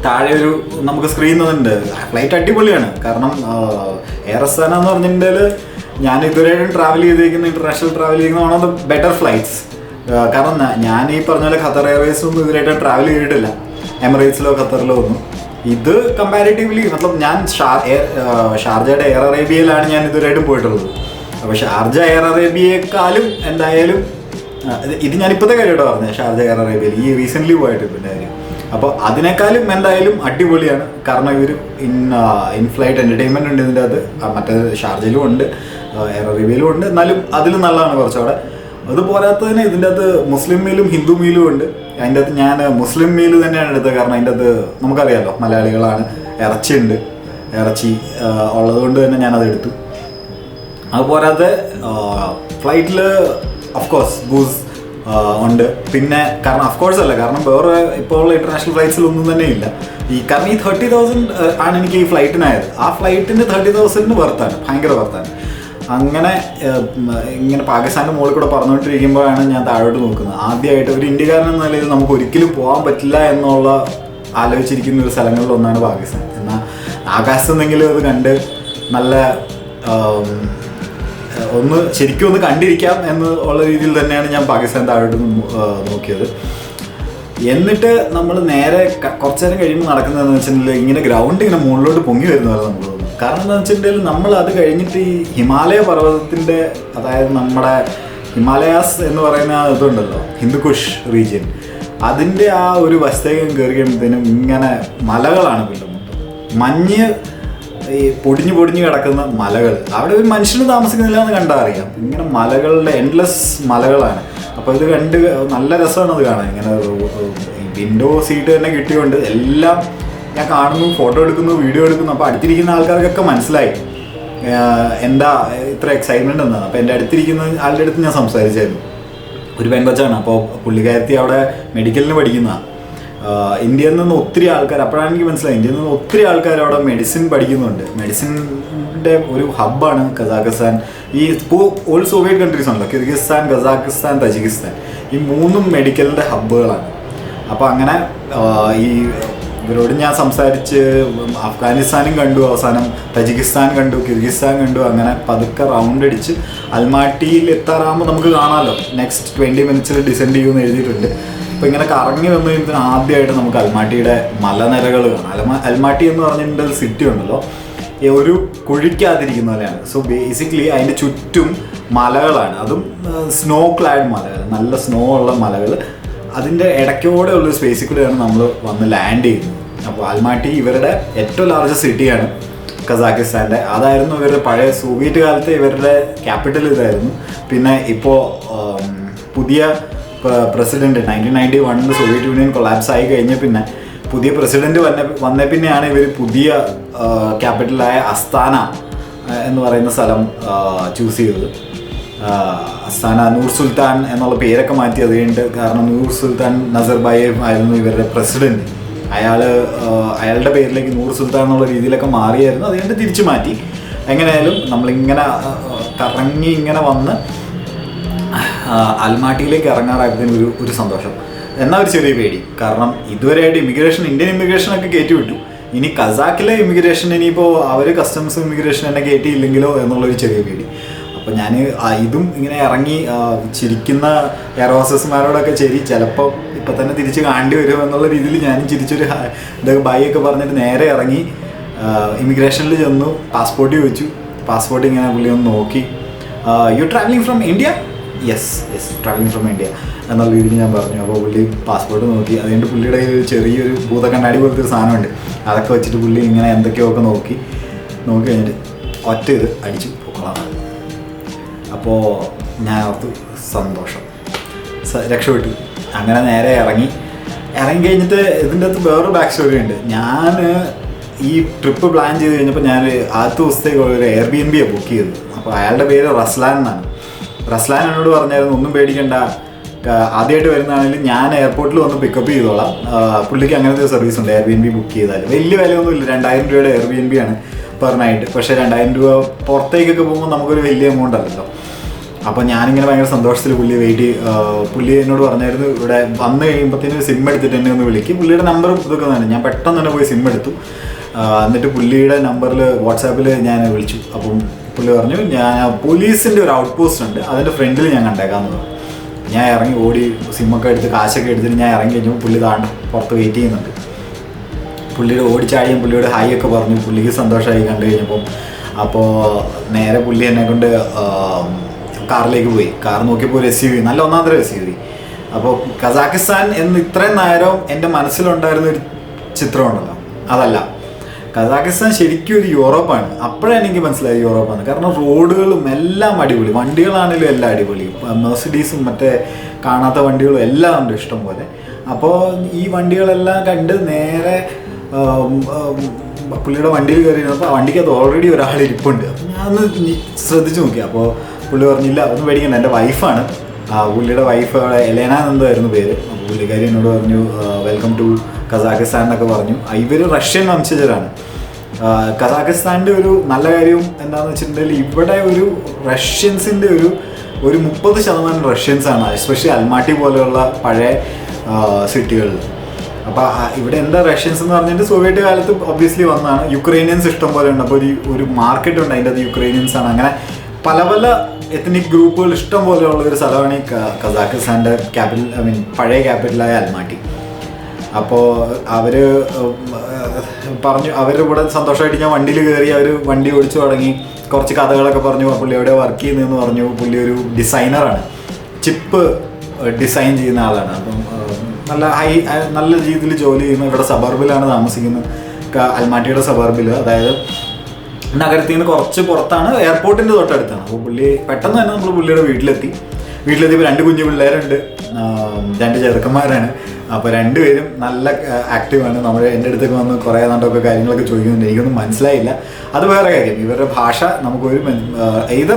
താഴെ ഒരു നമുക്ക് സ്ക്രീൻ തന്നിട്ടുണ്ട്. ഫ്ലൈറ്റ് അടിപൊളിയാണ്. കാരണം എയർ അസ്താന എന്ന് പറഞ്ഞിട്ടുണ്ടെങ്കിൽ ഞാൻ ഇതുവരെയായിട്ടും ട്രാവൽ ചെയ്തിരിക്കുന്ന ഇന്റർനാഷണൽ ട്രാവൽ ചെയ്യുന്ന one of the better flights. കാരണം ഞാൻ ഈ പറഞ്ഞ പോലെ ഖത്തർ എയർവേയ്സൊന്നും ഇതുവരെയായിട്ട് ട്രാവൽ ചെയ്തിട്ടില്ല, എമിറേറ്റ്സിലോ ഖത്തറിലോ ഒന്നും. ഇത് കമ്പാരിറ്റീവ്ലി ഞാൻ ഷാർജയുടെ എയർ അറേബ്യയിലാണ് ഞാൻ ഇതുവരെയായിട്ടും പോയിട്ടുള്ളത്. അപ്പോൾ ഷാർജ എയർ അറേബ്യയെക്കാളും എന്തായാലും ഇത് ഞാനിപ്പോഴത്തെ കാര്യമായിട്ട് പറഞ്ഞത്, ഷാർജ എയർ അറേബ്യയിൽ ഈ റീസെൻ്റ്ലി പോയിട്ട് പിന്നെ കാര്യം. അപ്പോൾ അതിനേക്കാളും എന്തായാലും അടിപൊളിയാണ്. കാരണം ഇവർ ഇൻ ഫ്ലൈറ്റ് എൻ്റർടൈൻമെൻറ്റ് ഉണ്ട് ഇതിൻ്റെ അത്. മറ്റേ ഷാർജയിലും ഉണ്ട്, എയർ അറേബ്യയിലും ഉണ്ട്, എന്നാലും അതിലും നല്ലതാണ് കുറച്ചുകൂടെ. അത് പോരാത്തതിന് ഇതിൻ്റെ അകത്ത് മുസ്ലിം മീലും ഹിന്ദു മീലും ഉണ്ട്. അതിൻ്റെ അകത്ത് ഞാൻ മുസ്ലിം മീൽ തന്നെയാണ് എടുത്തത്. കാരണം അതിൻ്റെ അകത്ത് നമുക്കറിയാമല്ലോ മലയാളികളാണ്, ഇറച്ചിയുണ്ട്, ഇറച്ചി ഉള്ളത് കൊണ്ട് തന്നെ ഞാനത് എടുത്തു. അത് പോരാതെ ഫ്ലൈറ്റിൽ ഓഫ്കോഴ്സ് ഗൂസ് ഉണ്ട്. പിന്നെ കാരണം അഫ്കോഴ്സ് അല്ല, കാരണം വേറെ ഇപ്പോൾ ഉള്ള ഇൻ്റർനാഷണൽ ഫ്ലൈറ്റ്സിലൊന്നും തന്നെ ഇല്ല. കാരണം ഈ 30,000 ആണ് എനിക്ക് ഈ ഫ്ലൈറ്റിനായത്. ആ ഫ്ലൈറ്റിൻ്റെ 30,000 വർത്താണ്, ഭയങ്കര വർത്താണ്. അങ്ങനെ ഇങ്ങനെ പാകിസ്ഥാൻ്റെ മുകളിൽ കൂടെ പറഞ്ഞുകൊണ്ടിരിക്കുമ്പോഴാണ് ഞാൻ താഴോട്ട് നോക്കുന്നത്. ആദ്യമായിട്ട് ഒരു ഇന്ത്യക്കാരൻ എന്ന നിലയിൽ നമുക്ക് ഒരിക്കലും പോകാൻ പറ്റില്ല എന്നുള്ള ആലോചിച്ചിരിക്കുന്ന ഒരു സ്ഥലങ്ങളിലൊന്നാണ് പാകിസ്ഥാൻ. എന്നാൽ ആകാശത്ത് നിന്നെങ്കിലും അത് കണ്ട് നല്ല ശരിക്കും ഒന്ന് കണ്ടിരിക്കാം എന്നുള്ള രീതിയിൽ തന്നെയാണ് ഞാൻ പാകിസ്ഥാൻ താഴോട്ട് നോക്കിയത്. എന്നിട്ട് നമ്മൾ നേരെ കുറച്ചു നേരം കഴിയുമ്പോൾ നടക്കുന്നതെന്ന് വെച്ചിട്ടുണ്ടെങ്കിൽ ഇങ്ങനെ ഗ്രൗണ്ട് ഇങ്ങനെ മുകളിലോട്ട് പൊങ്ങി വരുന്ന പോലെ നമുക്ക് തോന്നും. കാരണം എന്താണെന്ന് വെച്ചിട്ടുണ്ടെങ്കിൽ നമ്മൾ അത് കഴിഞ്ഞിട്ട് ഈ ഹിമാലയ പർവ്വതത്തിൻ്റെ, അതായത് നമ്മുടെ ഹിമാലയാസ് എന്ന് പറയുന്ന ഇതുണ്ടല്ലോ, ഹിന്ദുക്കുഷ് റീജിയൻ, അതിൻ്റെ ആ ഒരു വശത്തേക്ക് കയറി കഴിയുമ്പോഴത്തേനും ഇങ്ങനെ മലകളാണ് പിന്നെ മൊത്തം. മഞ്ഞ് ഈ പൊടിഞ്ഞു കിടക്കുന്ന മലകൾ. അവിടെ ഒരു മനുഷ്യന് താമസിക്കുന്നില്ല എന്ന് കണ്ടാൽ അറിയാം. ഇങ്ങനെ മലകളുടെ എൻഡ്ലെസ് മലകളാണ്. അപ്പോൾ ഇത് കണ്ട് നല്ല രസമാണ് അത് കാണാൻ. ഇങ്ങനെ വിൻഡോ സീറ്റ് തന്നെ കിട്ടിയോണ്ട് എല്ലാം ഞാൻ കാണുന്നു, ഫോട്ടോ എടുക്കുന്നു, വീഡിയോ എടുക്കുന്നു. അപ്പോൾ അടുത്തിരിക്കുന്ന ആൾക്കാർക്കൊക്കെ മനസ്സിലായി എന്താ ഇത്ര എക്സൈറ്റ്മെൻ്റ് എന്നാണ്. അപ്പോൾ എൻ്റെ അടുത്തിരിക്കുന്ന ആളുടെ അടുത്ത് ഞാൻ സംസാരിച്ചായിരുന്നു. ഒരു പെൺകൊച്ചാണ്. അപ്പോൾ പുള്ളിക്കാരത്തി അവിടെ മെഡിക്കലിന് പഠിക്കുന്നതാണ്. ഇന്ത്യയിൽ നിന്ന് ഒത്തിരി ആൾക്കാർ, അപ്പോഴാണ് എനിക്ക് മനസ്സിലായി, ഇന്ത്യയിൽ നിന്ന് ഒത്തിരി ആൾക്കാർ അവിടെ മെഡിസിൻ പഠിക്കുന്നുണ്ട്. മെഡിസിൻ്റെ ഒരു ഹബ്ബാണ് കസാഖിസ്ഥാൻ. ഈ ഓൾഡ് സോവിയറ്റ് കൺട്രീസ് ഉണ്ടല്ലോ, കിർഗിസ്ഥാൻ, കസാഖിസ്ഥാൻ, തജിക്കിസ്ഥാൻ, ഈ 3 മെഡിക്കലിൻ്റെ ഹബ്ബുകളാണ്. അപ്പോൾ അങ്ങനെ ഈ ഇവരോട് ഞാൻ സംസാരിച്ച് അഫ്ഗാനിസ്ഥാനും കണ്ടു, അവസാനം തജിക്കിസ്ഥാൻ കണ്ടു, കിർഗിസ്ഥാൻ കണ്ടു. അങ്ങനെ പതുക്കെ റൗണ്ട് അടിച്ച് അൽമാട്ടിയിൽ എത്താറാകുമ്പോൾ നമുക്ക് കാണാമല്ലോ നെക്സ്റ്റ് 20 മിനിറ്റ്സിൽ ഡിസെൻഡ് ചെയ്യുമെന്ന് എഴുതിയിട്ടുണ്ട്. അപ്പോൾ ഇങ്ങനെ കറങ്ങി വന്നു കഴിഞ്ഞാൽ ആദ്യമായിട്ട് നമുക്ക് അൽമാട്ടിയുടെ മലനിരകൾ കാണാം. അൽമാട്ടി എന്ന് പറഞ്ഞിട്ടുണ്ടെങ്കിൽ സിറ്റി ഉണ്ടല്ലോ, ഒരു കുഴിക്കാതിരിക്കുന്ന പോലെയാണ്. സോ ബേസിക്കലി അതിൻ്റെ ചുറ്റും മലകളാണ്, അതും സ്നോ ക്ലാഡ് മലകൾ, നല്ല സ്നോ ഉള്ള മലകൾ. അതിൻ്റെ ഇടയ്ക്കോടെ ഉള്ള സ്പേസിൽ കൂടെയാണ് നമ്മൾ വന്ന് ലാൻഡ് ചെയ്യുന്നത്. അപ്പോൾ അൽമാട്ടി ഇവരുടെ ഏറ്റവും ലാർജസ്റ്റ് സിറ്റിയാണ് കസാഖിസ്ഥാൻ്റെ. അതായിരുന്നു ഇവരുടെ പഴയ സോവിയറ്റ് കാലത്തെ ഇവരുടെ ക്യാപിറ്റൽ ഇതായിരുന്നു. പിന്നെ ഇപ്പോൾ പുതിയ പ്രസിഡന്റ് 1991 സോവിയറ്റ് യൂണിയൻ കൊളാപ്സ് ആയി കഴിഞ്ഞ പിന്നെ പുതിയ പ്രസിഡന്റ് വന്ന പിന്നെയാണ് ഇവർ പുതിയ ക്യാപിറ്റലായ അസ്താന എന്ന് പറയുന്ന സ്ഥലം ചൂസ് ചെയ്തത്. അസ്താന, നൂർ സുൽത്താൻ എന്നുള്ള പേരൊക്കെ മാറ്റി അത് കഴിഞ്ഞിട്ട്. കാരണം നൂർ സുൽത്താൻ നസർബായേവ് ആയിരുന്നു ഇവരുടെ പ്രസിഡന്റ്. അയാളുടെ പേരിലേക്ക് നൂർ സുൽത്താൻ എന്നുള്ള രീതിയിലൊക്കെ മാറിയായിരുന്നു. അത് കഴിഞ്ഞിട്ട് തിരിച്ചു മാറ്റി. എങ്ങനെയായാലും നമ്മളിങ്ങനെ കറങ്ങി ഇങ്ങനെ വന്ന് അൽമാട്ടിയിലേക്ക് ഇറങ്ങാറായതിന് ഒരു സന്തോഷം, എന്നാൽ ഒരു ചെറിയ പേടി. കാരണം ഇതുവരെയായിട്ട് ഇന്ത്യൻ ഇമിഗ്രേഷനൊക്കെ കയറ്റി വിട്ടു. ഇനി കസാക്കിലെ ഇമിഗ്രേഷൻ ഇനിയിപ്പോൾ അവർ കസ്റ്റംസ് ഇമിഗ്രേഷൻ എന്നെ കയറ്റിയില്ലെങ്കിലോ എന്നുള്ളൊരു ചെറിയ പേടി. അപ്പോൾ ഞാൻ ഇതും ഇങ്ങനെ ഇറങ്ങി ചിരിക്കുന്ന എയർ ഹോസ്റ്റസ്മാരോടൊക്കെ ചിലപ്പോൾ ഇപ്പം തന്നെ തിരിച്ച് കാണേണ്ടി വരും എന്നുള്ള രീതിയിൽ ഞാനും ചിരിച്ചൊരു ബൈ ഒക്കെ പറഞ്ഞിട്ട് നേരെ ഇറങ്ങി ഇമിഗ്രേഷനിൽ ചെന്നു. പാസ്പോർട്ട് ചോദിച്ചു. പാസ്പോർട്ട് ഇങ്ങനെ പുള്ളി ഒന്ന് നോക്കി, you travelling from India? Yes travelling from India എന്നുള്ള രീതിയിൽ ഞാൻ പറഞ്ഞു. അപ്പോൾ പുള്ളി പാസ്പോർട്ട് നോക്കി. അതുകൊണ്ട് പുള്ളിയുടെ ഒരു ചെറിയൊരു ഭൂതക്കണ്ണാടി പോലത്തെ ഒരു സാധനമുണ്ട്, അതൊക്കെ വെച്ചിട്ട് പുള്ളി ഇങ്ങനെ എന്തൊക്കെയോ ഒക്കെ നോക്കി കഴിഞ്ഞിട്ട് ഒറ്റ ഇത് അടിച്ചു പോക്കളാണ്. അപ്പോൾ ഞാൻ ഓർത്തു സന്തോഷം, രക്ഷപ്പെട്ടു. അങ്ങനെ നേരെ ഇറങ്ങി കഴിഞ്ഞിട്ട് ഇതിൻ്റെ അകത്ത് വേറൊരു ബാക്ക് സ്റ്റോറി ഉണ്ട്. ഞാൻ ഈ ട്രിപ്പ് പ്ലാൻ ചെയ്ത് കഴിഞ്ഞപ്പോൾ ഞാൻ ആദ്യത്തെ ദിവസത്തേക്ക് ഒരു Airbnb ബുക്ക് ചെയ്തത്. അപ്പോൾ അയാളുടെ പേര് റസ്ലാൻ എന്നാണ്. റസ്ലാൻ എന്നോട് പറഞ്ഞായിരുന്നു, ഒന്നും പേടിക്കണ്ട, ആദ്യമായിട്ട് വരുന്നതാണെങ്കിലും ഞാൻ എയർപോർട്ടിൽ വന്ന് പിക്കപ്പ് ചെയ്തോളാം. പുള്ളിക്ക് അങ്ങനത്തെ സർവീസ് ഉണ്ട്, Airbnb ബുക്ക് ചെയ്താൽ. വലിയ വിലയൊന്നുമില്ല, 2000 രൂപയുടെ Airbnb ആണ് പെർ നൈറ്റ്. പക്ഷേ 2000 രൂപ പുറത്തേക്കൊക്കെ പോകുമ്പോൾ നമുക്കൊരു വലിയ എമൗണ്ട് അല്ലല്ലോ. അപ്പോൾ ഞാനിങ്ങനെ ഭയങ്കര സന്തോഷത്തിൽ പുള്ളി എന്നോട് പറഞ്ഞായിരുന്നു, ഇവിടെ വന്നു കഴിയുമ്പോഴത്തേനും സിം എടുത്തിട്ട് എന്നെ ഒന്ന് വിളിക്കും. പുള്ളിയുടെ നമ്പർ ഇതൊക്കെ തന്നെ. ഞാൻ പെട്ടെന്ന് തന്നെ പോയി സിം എടുത്തു. എന്നിട്ട് പുള്ളിയുടെ നമ്പറിൽ വാട്സാപ്പിൽ ഞാൻ വിളിച്ചു. അപ്പം പുള്ളി പറഞ്ഞു, ഞാൻ പോലീസിൻ്റെ ഒരു ഔട്ട് പോസ്റ്റ് ഉണ്ട്, അതിൻ്റെ ഫ്രണ്ടിൽ ഞാൻ കണ്ടേക്കാമെന്ന് പറഞ്ഞു. ഞാൻ ഇറങ്ങി ഓടി സിമ്മൊക്കെ എടുത്ത് കാശൊക്കെ എടുത്തിട്ട് ഞാൻ ഇറങ്ങി കഴിഞ്ഞപ്പോൾ പുള്ളി താണ്ട് പുറത്ത് വെയിറ്റ് ചെയ്യുന്നുണ്ട്. പുള്ളിയുടെ ഓടിച്ചാടിയും പുള്ളിയോട് ഹായ് ഒക്കെ പറഞ്ഞു. പുള്ളിക്ക് സന്തോഷമായി കണ്ടു കഴിഞ്ഞപ്പം. അപ്പോൾ നേരെ പുള്ളി എന്നെ കൊണ്ട് കാറിലേക്ക് പോയി. കാർ നോക്കിയപ്പോൾ ഒരു SUV, നല്ല ഒന്നാന്തരം SUV. അപ്പോൾ കസാക്കിസ്ഥാൻ എന്ന് ഇത്രയും നേരം എൻ്റെ മനസ്സിലുണ്ടായിരുന്ന ഒരു ചിത്രമുണ്ടല്ലോ, അതല്ല. കസാക്കിസ്ഥാൻ ശരിക്കും ഒരു യൂറോപ്പാണ്. അപ്പോഴാണ് എനിക്ക് മനസ്സിലായി യൂറോപ്പാണ്. കാരണം റോഡുകളും എല്ലാം അടിപൊളി, വണ്ടികളാണെങ്കിലും എല്ലാം അടിപൊളി. മെർസിഡീസും മറ്റേ കാണാത്ത വണ്ടികളും എല്ലാം ഉണ്ട് ഇഷ്ടം പോലെ. അപ്പോൾ ഈ വണ്ടികളെല്ലാം കണ്ട് നേരെ പുള്ളിയുടെ വണ്ടിയിൽ കയറി ഇരുന്നപ്പോൾ ആ വണ്ടിക്കകത്ത് ഓൾറെഡി ഒരാൾ ഇരിപ്പുണ്ട്. അപ്പോൾ ഞാനൊന്ന് ശ്രദ്ധിച്ച് നോക്കി. അപ്പോൾ പുള്ളി പറഞ്ഞില്ല, ഒന്നും പേടിക്കണ്ട, എൻ്റെ വൈഫാണ്. പുള്ളിയുടെ വൈഫ് എലേന എന്തായിരുന്നു പേര്. അപ്പോൾ പുള്ളിക്കാരി എന്നോട് പറഞ്ഞു, വെൽക്കം ടു കസാക്കിസ്ഥാൻ എന്നൊക്കെ പറഞ്ഞു. ഇവർ റഷ്യൻ വംശജരാണ്. കസാക്കിസ്ഥാൻ്റെ ഒരു നല്ല കാര്യവും എന്താണെന്ന് വെച്ചിട്ടുണ്ടെങ്കിൽ ഇവിടെ ഒരു റഷ്യൻസിൻ്റെ ഒരു 30% റഷ്യൻസാണ്, എസ്പെഷ്യലി അൽമാട്ടി പോലെയുള്ള പഴയ സിറ്റികളിൽ. അപ്പോൾ ഇവിടെ എന്താ റഷ്യൻസ് എന്ന് പറഞ്ഞിട്ട് സോവിയറ്റ് കാലത്ത് ഒബ്വിയസ്ലി വന്നതാണ്. യുക്രൈനിയൻസ് ഇഷ്ടം പോലെ ഉണ്ട്. അപ്പോൾ ഒരു മാർക്കറ്റ് ഉണ്ട്, അതിൻ്റെ അത് യുക്രൈനിയൻസ് ആണ്. അങ്ങനെ പല എത്നിക് ഗ്രൂപ്പുകൾ ഇഷ്ടം പോലെയുള്ള ഒരു സ്ഥലമാണ് ഈ കസാക്കിസ്ഥാൻ്റെ ക്യാപിറ്റൽ, പഴയ ക്യാപിറ്റലായ അൽമാട്ടി. അപ്പോൾ അവർ പറഞ്ഞു, അവരിവിടെ സന്തോഷമായിട്ട് ഞാൻ വണ്ടിയിൽ കയറി. അവർ വണ്ടി ഓടിച്ചു തുടങ്ങി. കുറച്ച് കഥകളൊക്കെ പറഞ്ഞു. പുള്ളി എവിടെ വർക്ക് ചെയ്യുന്നതെന്ന് പറഞ്ഞു. പുള്ളി ഒരു ഡിസൈനറാണ്, ചിപ്പ് ഡിസൈൻ ചെയ്യുന്ന ആളാണ്. അപ്പം നല്ല രീതിയിൽ ജോലി ചെയ്യുന്നു. ഇവിടെ സബർബിലാണ് താമസിക്കുന്നത്, അൽമാട്ടിയുടെ സബർബിൽ. അതായത് നഗരത്തിൽ നിന്ന് കുറച്ച് പുറത്താണ്, എയർപോർട്ടിൻ്റെ തൊട്ടടുത്താണ്. അപ്പോൾ പുള്ളി പെട്ടെന്ന് തന്നെ നമ്മൾ പുള്ളിയുടെ വീട്ടിലെത്തിയപ്പോൾ 2 കുഞ്ഞു പിള്ളേരുണ്ട്, 2 ചെറുക്കന്മാരാണ്. അപ്പോൾ 2 പേരും നല്ല ആക്റ്റീവാണ്. എൻ്റെ അടുത്തേക്ക് വന്ന് കുറേ നാട്ടൊക്കെ കാര്യങ്ങളൊക്കെ ചോദിക്കുന്നുണ്ട്. എനിക്കൊന്നും മനസ്സിലായില്ല. അത് വേറെ കാര്യം. ഇവരുടെ ഭാഷ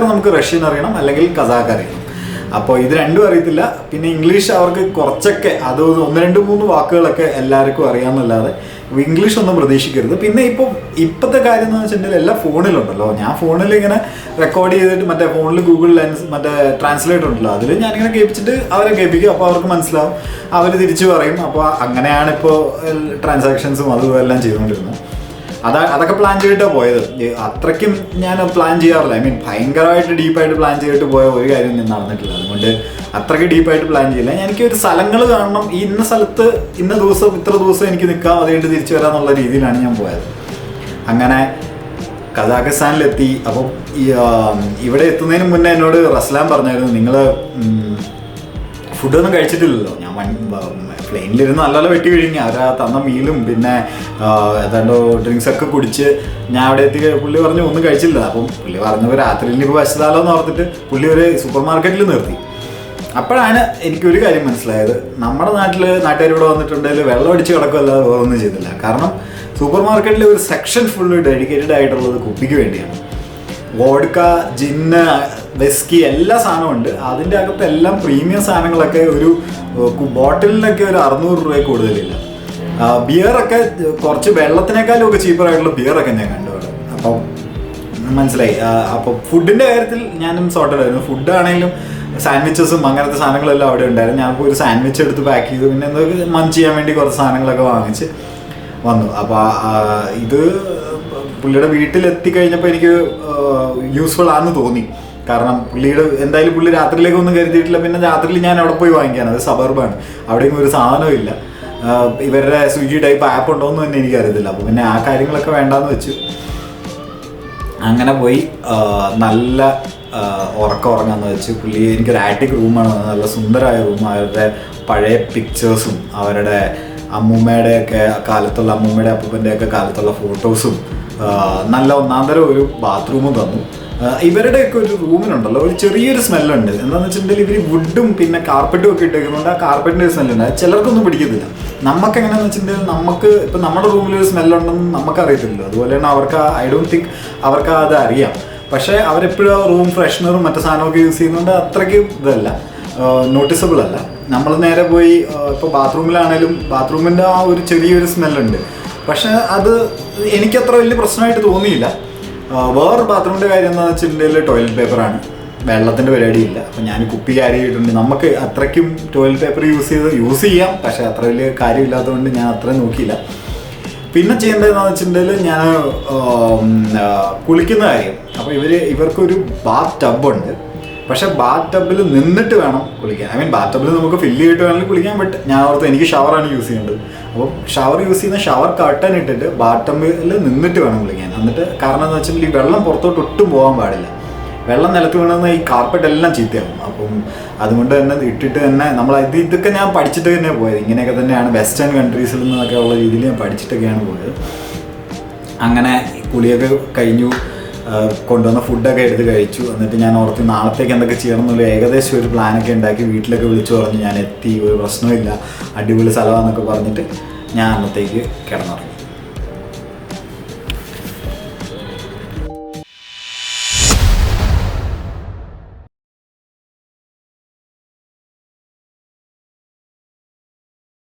നമുക്ക് റഷ്യൻ അറിയണം അല്ലെങ്കിൽ കസാഖ് അറിയണം. അപ്പോൾ ഇത് രണ്ടും അറിയത്തില്ല. പിന്നെ ഇംഗ്ലീഷ് അവർക്ക് കുറച്ചൊക്കെ, അത് 1-2-3 വാക്കുകളൊക്കെ എല്ലാവർക്കും അറിയാമെന്നല്ലാതെ ഇംഗ്ലീഷ് ഒന്നും പ്രതീക്ഷിക്കരുത്. പിന്നെ ഇപ്പോഴത്തെ കാര്യം എന്ന് വെച്ചിട്ടുണ്ടെങ്കിൽ എല്ലാം ഫോണിലുണ്ടല്ലോ. ഞാൻ ഫോണിൽ ഇങ്ങനെ റെക്കോർഡ് ചെയ്തിട്ട് മറ്റേ ഫോണിൽ ഗൂഗിൾ ലെൻസ് മറ്റേ ട്രാൻസ്ലേറ്റർ ഉണ്ടല്ലോ, അതിൽ ഞാനിങ്ങനെ കേൾപ്പിച്ചിട്ട് അവരെ കേൾപ്പിക്കും. അപ്പോൾ അവർക്ക് മനസ്സിലാവും, അവർ തിരിച്ചു പറയും. അപ്പോൾ അങ്ങനെയാണ് ഇപ്പോൾ ട്രാൻസാക്ഷൻസും അതും എല്ലാം ചെയ്തുകൊണ്ടിരുന്നത്. അതൊക്കെ പ്ലാൻ ചെയ്തിട്ടാണ് പോയത്. അത്രയ്ക്കും ഞാൻ പ്ലാൻ ചെയ്യാറില്ല. ഭയങ്കരമായിട്ട് ഡീപ്പായിട്ട് പ്ലാൻ ചെയ്തിട്ട് പോയ ഒരു കാര്യം നടന്നിട്ടില്ല. അതുകൊണ്ട് അത്രയ്ക്ക് ഡീപ്പായിട്ട് പ്ലാൻ ചെയ്യില്ല. എനിക്ക് ഒരു സ്ഥലങ്ങൾ കാണണം, ഇന്ന സ്ഥലത്ത് ഇത്ര ദിവസം എനിക്ക് നിൽക്കാം, അതുകൊണ്ട് തിരിച്ചു വരാമെന്നുള്ള രീതിയിലാണ് ഞാൻ പോയത്. അങ്ങനെ കസാഖിസ്ഥാനിലെത്തി. അപ്പം ഇവിടെ എത്തുന്നതിന് മുന്നേ എന്നോട് റസ്ലാൻ പറഞ്ഞായിരുന്നു, നിങ്ങൾ ഫുഡൊന്നും കഴിച്ചിട്ടില്ലല്ലോ. ഞാൻ പ്ലെയിനിലിരുന്ന് നല്ല വെട്ടി കഴിഞ്ഞ് അവരാ തന്ന മീലും പിന്നെ ഏതാണ്ടോ ഡ്രിങ്ക്സൊക്കെ കുടിച്ച് ഞാൻ അവിടെ എത്തി. പുള്ളി പറഞ്ഞു ഒന്നും കഴിച്ചില്ല. അപ്പം പുള്ളി പറഞ്ഞപ്പോൾ രാത്രിയിൽ ഇപ്പോൾ വശതാലോ എന്ന് ഓർത്തിട്ട് പുള്ളി ഒരു സൂപ്പർ മാർക്കറ്റിൽ നിർത്തി. അപ്പോഴാണ് എനിക്കൊരു കാര്യം മനസ്സിലായത്, നമ്മുടെ നാട്ടുകാർ ഇവിടെ വന്നിട്ടുണ്ടെങ്കിൽ വെള്ളം അടിച്ച് കിടക്കുമല്ലാതെ വേറൊന്നും ചെയ്തില്ല. കാരണം സൂപ്പർ മാർക്കറ്റിൽ ഒരു സെക്ഷൻ ഫുള്ള് ഡെഡിക്കേറ്റഡ് ആയിട്ടുള്ളത് കുപ്പിക്ക് വേണ്ടിയാണ്. വോഡ്ക, ജിന്ന്, വിസ്കി എല്ലാ സാധനവും ഉണ്ട്. അതിൻ്റെ അകത്ത് എല്ലാം പ്രീമിയം സാധനങ്ങളൊക്കെ ഒരു ബോട്ടിലിനൊക്കെ ഒരു 600 രൂപ കൂടുതലില്ല. ബിയറൊക്കെ കുറച്ച് വെള്ളത്തിനേക്കാളും ഒക്കെ ചീപ്പറായിട്ടുള്ള ബിയറൊക്കെ ഞാൻ കണ്ടു അവിടെ. അപ്പം മനസ്സിലായി. അപ്പോൾ ഫുഡിൻ്റെ കാര്യത്തിൽ ഞാനും സോർട്ടഡ് ആയിരുന്നു. ഫുഡാണെങ്കിലും സാൻഡ്വിച്ചസും അങ്ങനത്തെ സാധനങ്ങളെല്ലാം അവിടെ ഉണ്ടായിരുന്നു. ഞാനിപ്പോൾ ഒരു സാൻഡ്വിച്ച് എടുത്ത് പാക്ക് ചെയ്തു. പിന്നെ എന്തൊക്കെ മഞ്ച് ചെയ്യാൻ വേണ്ടി കുറച്ച് സാധനങ്ങളൊക്കെ വാങ്ങിച്ച് വന്നു. അപ്പോൾ ഇത് പുള്ളിയുടെ വീട്ടിലെത്തി കഴിഞ്ഞപ്പോൾ എനിക്ക് യൂസ്ഫുൾ ആണെന്ന് തോന്നി. കാരണം എന്തായാലും പുള്ളി രാത്രിയിലേക്കൊന്നും കരുതിയിട്ടില്ല. പിന്നെ രാത്രിയിൽ ഞാൻ അവിടെ പോയി വാങ്ങിക്കാണ്, അത് സബർബാണ്, അവിടെയൊന്നും ഒരു സാധനമില്ല. ഇവരുടെ സ്വിഗ്ഗി ടൈപ്പ് ആപ്പ് ഉണ്ടോയെന്ന് തന്നെ എനിക്കറിയത്തില്ല. അപ്പോൾ പിന്നെ ആ കാര്യങ്ങളൊക്കെ വേണ്ടാന്ന് വെച്ചു. അങ്ങനെ പോയി നല്ല ഉറങ്ങാമെന്ന് വെച്ച്. പുള്ളി എനിക്കൊരു ആറ്റിക് റൂമാണ്, നല്ല സുന്ദരമായ റൂം. അവരുടെ പഴയ പിക്ചേഴ്സും അവരുടെ അമ്മൂമ്മയുടെയൊക്കെ കാലത്തുള്ള, അമ്മൂമ്മയുടെ അപ്പൂപ്പൻ്റെയൊക്കെ കാലത്തുള്ള ഫോട്ടോസും, നല്ല ഒന്നാന്തരം ഒരു ബാത്റൂമും തന്നു. ഇവരുടെയൊക്കെ ഒരു റൂമിനുണ്ടല്ലോ ഒരു ചെറിയൊരു സ്മെല്ലുണ്ട്. എന്താണെന്ന് വെച്ചിട്ടുണ്ടെങ്കിൽ ഇവർ വുഡും പിന്നെ കാർപ്പറ്റും ഒക്കെ ഇട്ടേക്കുന്നുണ്ട്. ആ കാർപ്പറ്റിൻ്റെ ഒരു സ്മെല്ലുണ്ട്, അത് ചിലർക്കൊന്നും പിടിക്കത്തില്ല. നമുക്ക് എങ്ങനെയാണെന്ന് വെച്ചിട്ടുണ്ടെങ്കിൽ നമുക്ക് ഇപ്പം നമ്മുടെ റൂമിലൊരു സ്മെല്ലുണ്ടെന്ന് നമുക്കറിയത്തില്ലല്ലോ. അതുപോലെ തന്നെ അവർക്ക് ഐ ഡോണ്ട് തിങ്ക് അവർക്ക് അത് അറിയാം. പക്ഷേ അവരെപ്പോഴും റൂം ഫ്രഷ്നറും മറ്റു സാധനമൊക്കെ യൂസ് ചെയ്യുന്നുണ്ട്, അത്രയ്ക്ക് ഇതല്ല, നോട്ടീസബിൾ അല്ല. നമ്മൾ നേരെ പോയി ഇപ്പോൾ ബാത്റൂമിലാണേലും ബാത്റൂമിൻ്റെ ആ ഒരു ചെറിയൊരു സ്മെല്ലുണ്ട്. പക്ഷേ അത് എനിക്കത്ര വലിയ പ്രശ്നമായിട്ട് തോന്നിയില്ല. വേറൊരു ബാത്റൂമിൻ്റെ കാര്യം എന്താണെന്ന് വെച്ചിട്ടുണ്ടെങ്കിൽ ടോയ്ലറ്റ് പേപ്പറാണ്, വെള്ളത്തിൻ്റെ പരിപാടിയില്ല. അപ്പോൾ ഞാൻ കുപ്പി ക്യാരി ചെയ്തിട്ടുണ്ട്. നമുക്ക് അത്രയ്ക്കും ടോയ്ലറ്റ് പേപ്പർ യൂസ് ചെയ്യാം, പക്ഷേ അത്ര വലിയ കാര്യമില്ലാത്തതുകൊണ്ട് ഞാൻ അത്രയും നോക്കിയില്ല. പിന്നെ ചെയ്യേണ്ടതെന്ന് വെച്ചിട്ടുണ്ടെങ്കിൽ ഞാൻ കുളിക്കുന്ന കാര്യം. അപ്പോൾ ഇവർക്കൊരു ബാത്ത് ടബുണ്ട്. പക്ഷേ ബാത്ത് ടബിൽ നിന്നിട്ട് വേണം കുളിക്കാൻ. ബാത്ത് ടബിൽ നമുക്ക് ഫില്ല് ചെയ്തിട്ട് വേണമെങ്കിൽ കുളിക്കാൻ. ബട്ട് ഞാൻ ഓർത്ത് എനിക്ക് ഷവറാണ് യൂസ് ചെയ്യേണ്ടത്. അപ്പോൾ ഷവർ യൂസ് ചെയ്യുന്ന ഷവർ കർട്ടൻ ഇട്ടിട്ട് ബാത്ത് ടബിൽ നിന്നിട്ട് വേണം കുളിക്കാൻ. എന്നിട്ട് കാരണം എന്ന് വെച്ചിട്ടുണ്ടെങ്കിൽ ഈ വെള്ളം പുറത്തോട്ട് ഒട്ടും പോകാൻ പാടില്ല. വെള്ളം നിലത്ത് വീണെന്ന് ഈ കാർപ്പറ്റ് എല്ലാം ചീത്തയാകും. അപ്പം അതുകൊണ്ട് തന്നെ ഇട്ടിട്ട് തന്നെ ഇതൊക്കെ ഞാൻ പഠിച്ചിട്ട് തന്നെയാണ് പോയത്. ഇങ്ങനെയൊക്കെ തന്നെയാണ് വെസ്റ്റേൺ കൺട്രീസിൽ നിന്നൊക്കെ ഉള്ള രീതിയിൽ ഞാൻ പഠിച്ചിട്ടൊക്കെയാണ് പോയത്. അങ്ങനെ കുളിയൊക്കെ കഴിഞ്ഞു, കൊണ്ടുവന്ന ഫുഡൊക്കെ എടുത്ത് കഴിച്ചു. എന്നിട്ട് ഞാൻ ഓർത്ത് നാളത്തേക്ക് എന്തൊക്കെ ചെയ്യണം എന്നുള്ള ഏകദേശം ഒരു പ്ലാനൊക്കെ ഉണ്ടാക്കി വീട്ടിലൊക്കെ വിളിച്ചു പറഞ്ഞു ഞാൻ എത്തി, ഒരു പ്രശ്നമില്ല, അടിപൊളി സ്ഥലമാണെന്നൊക്കെ പറഞ്ഞിട്ട് ഞാൻ അന്നത്തേക്ക് കിടന്നുറങ്ങി.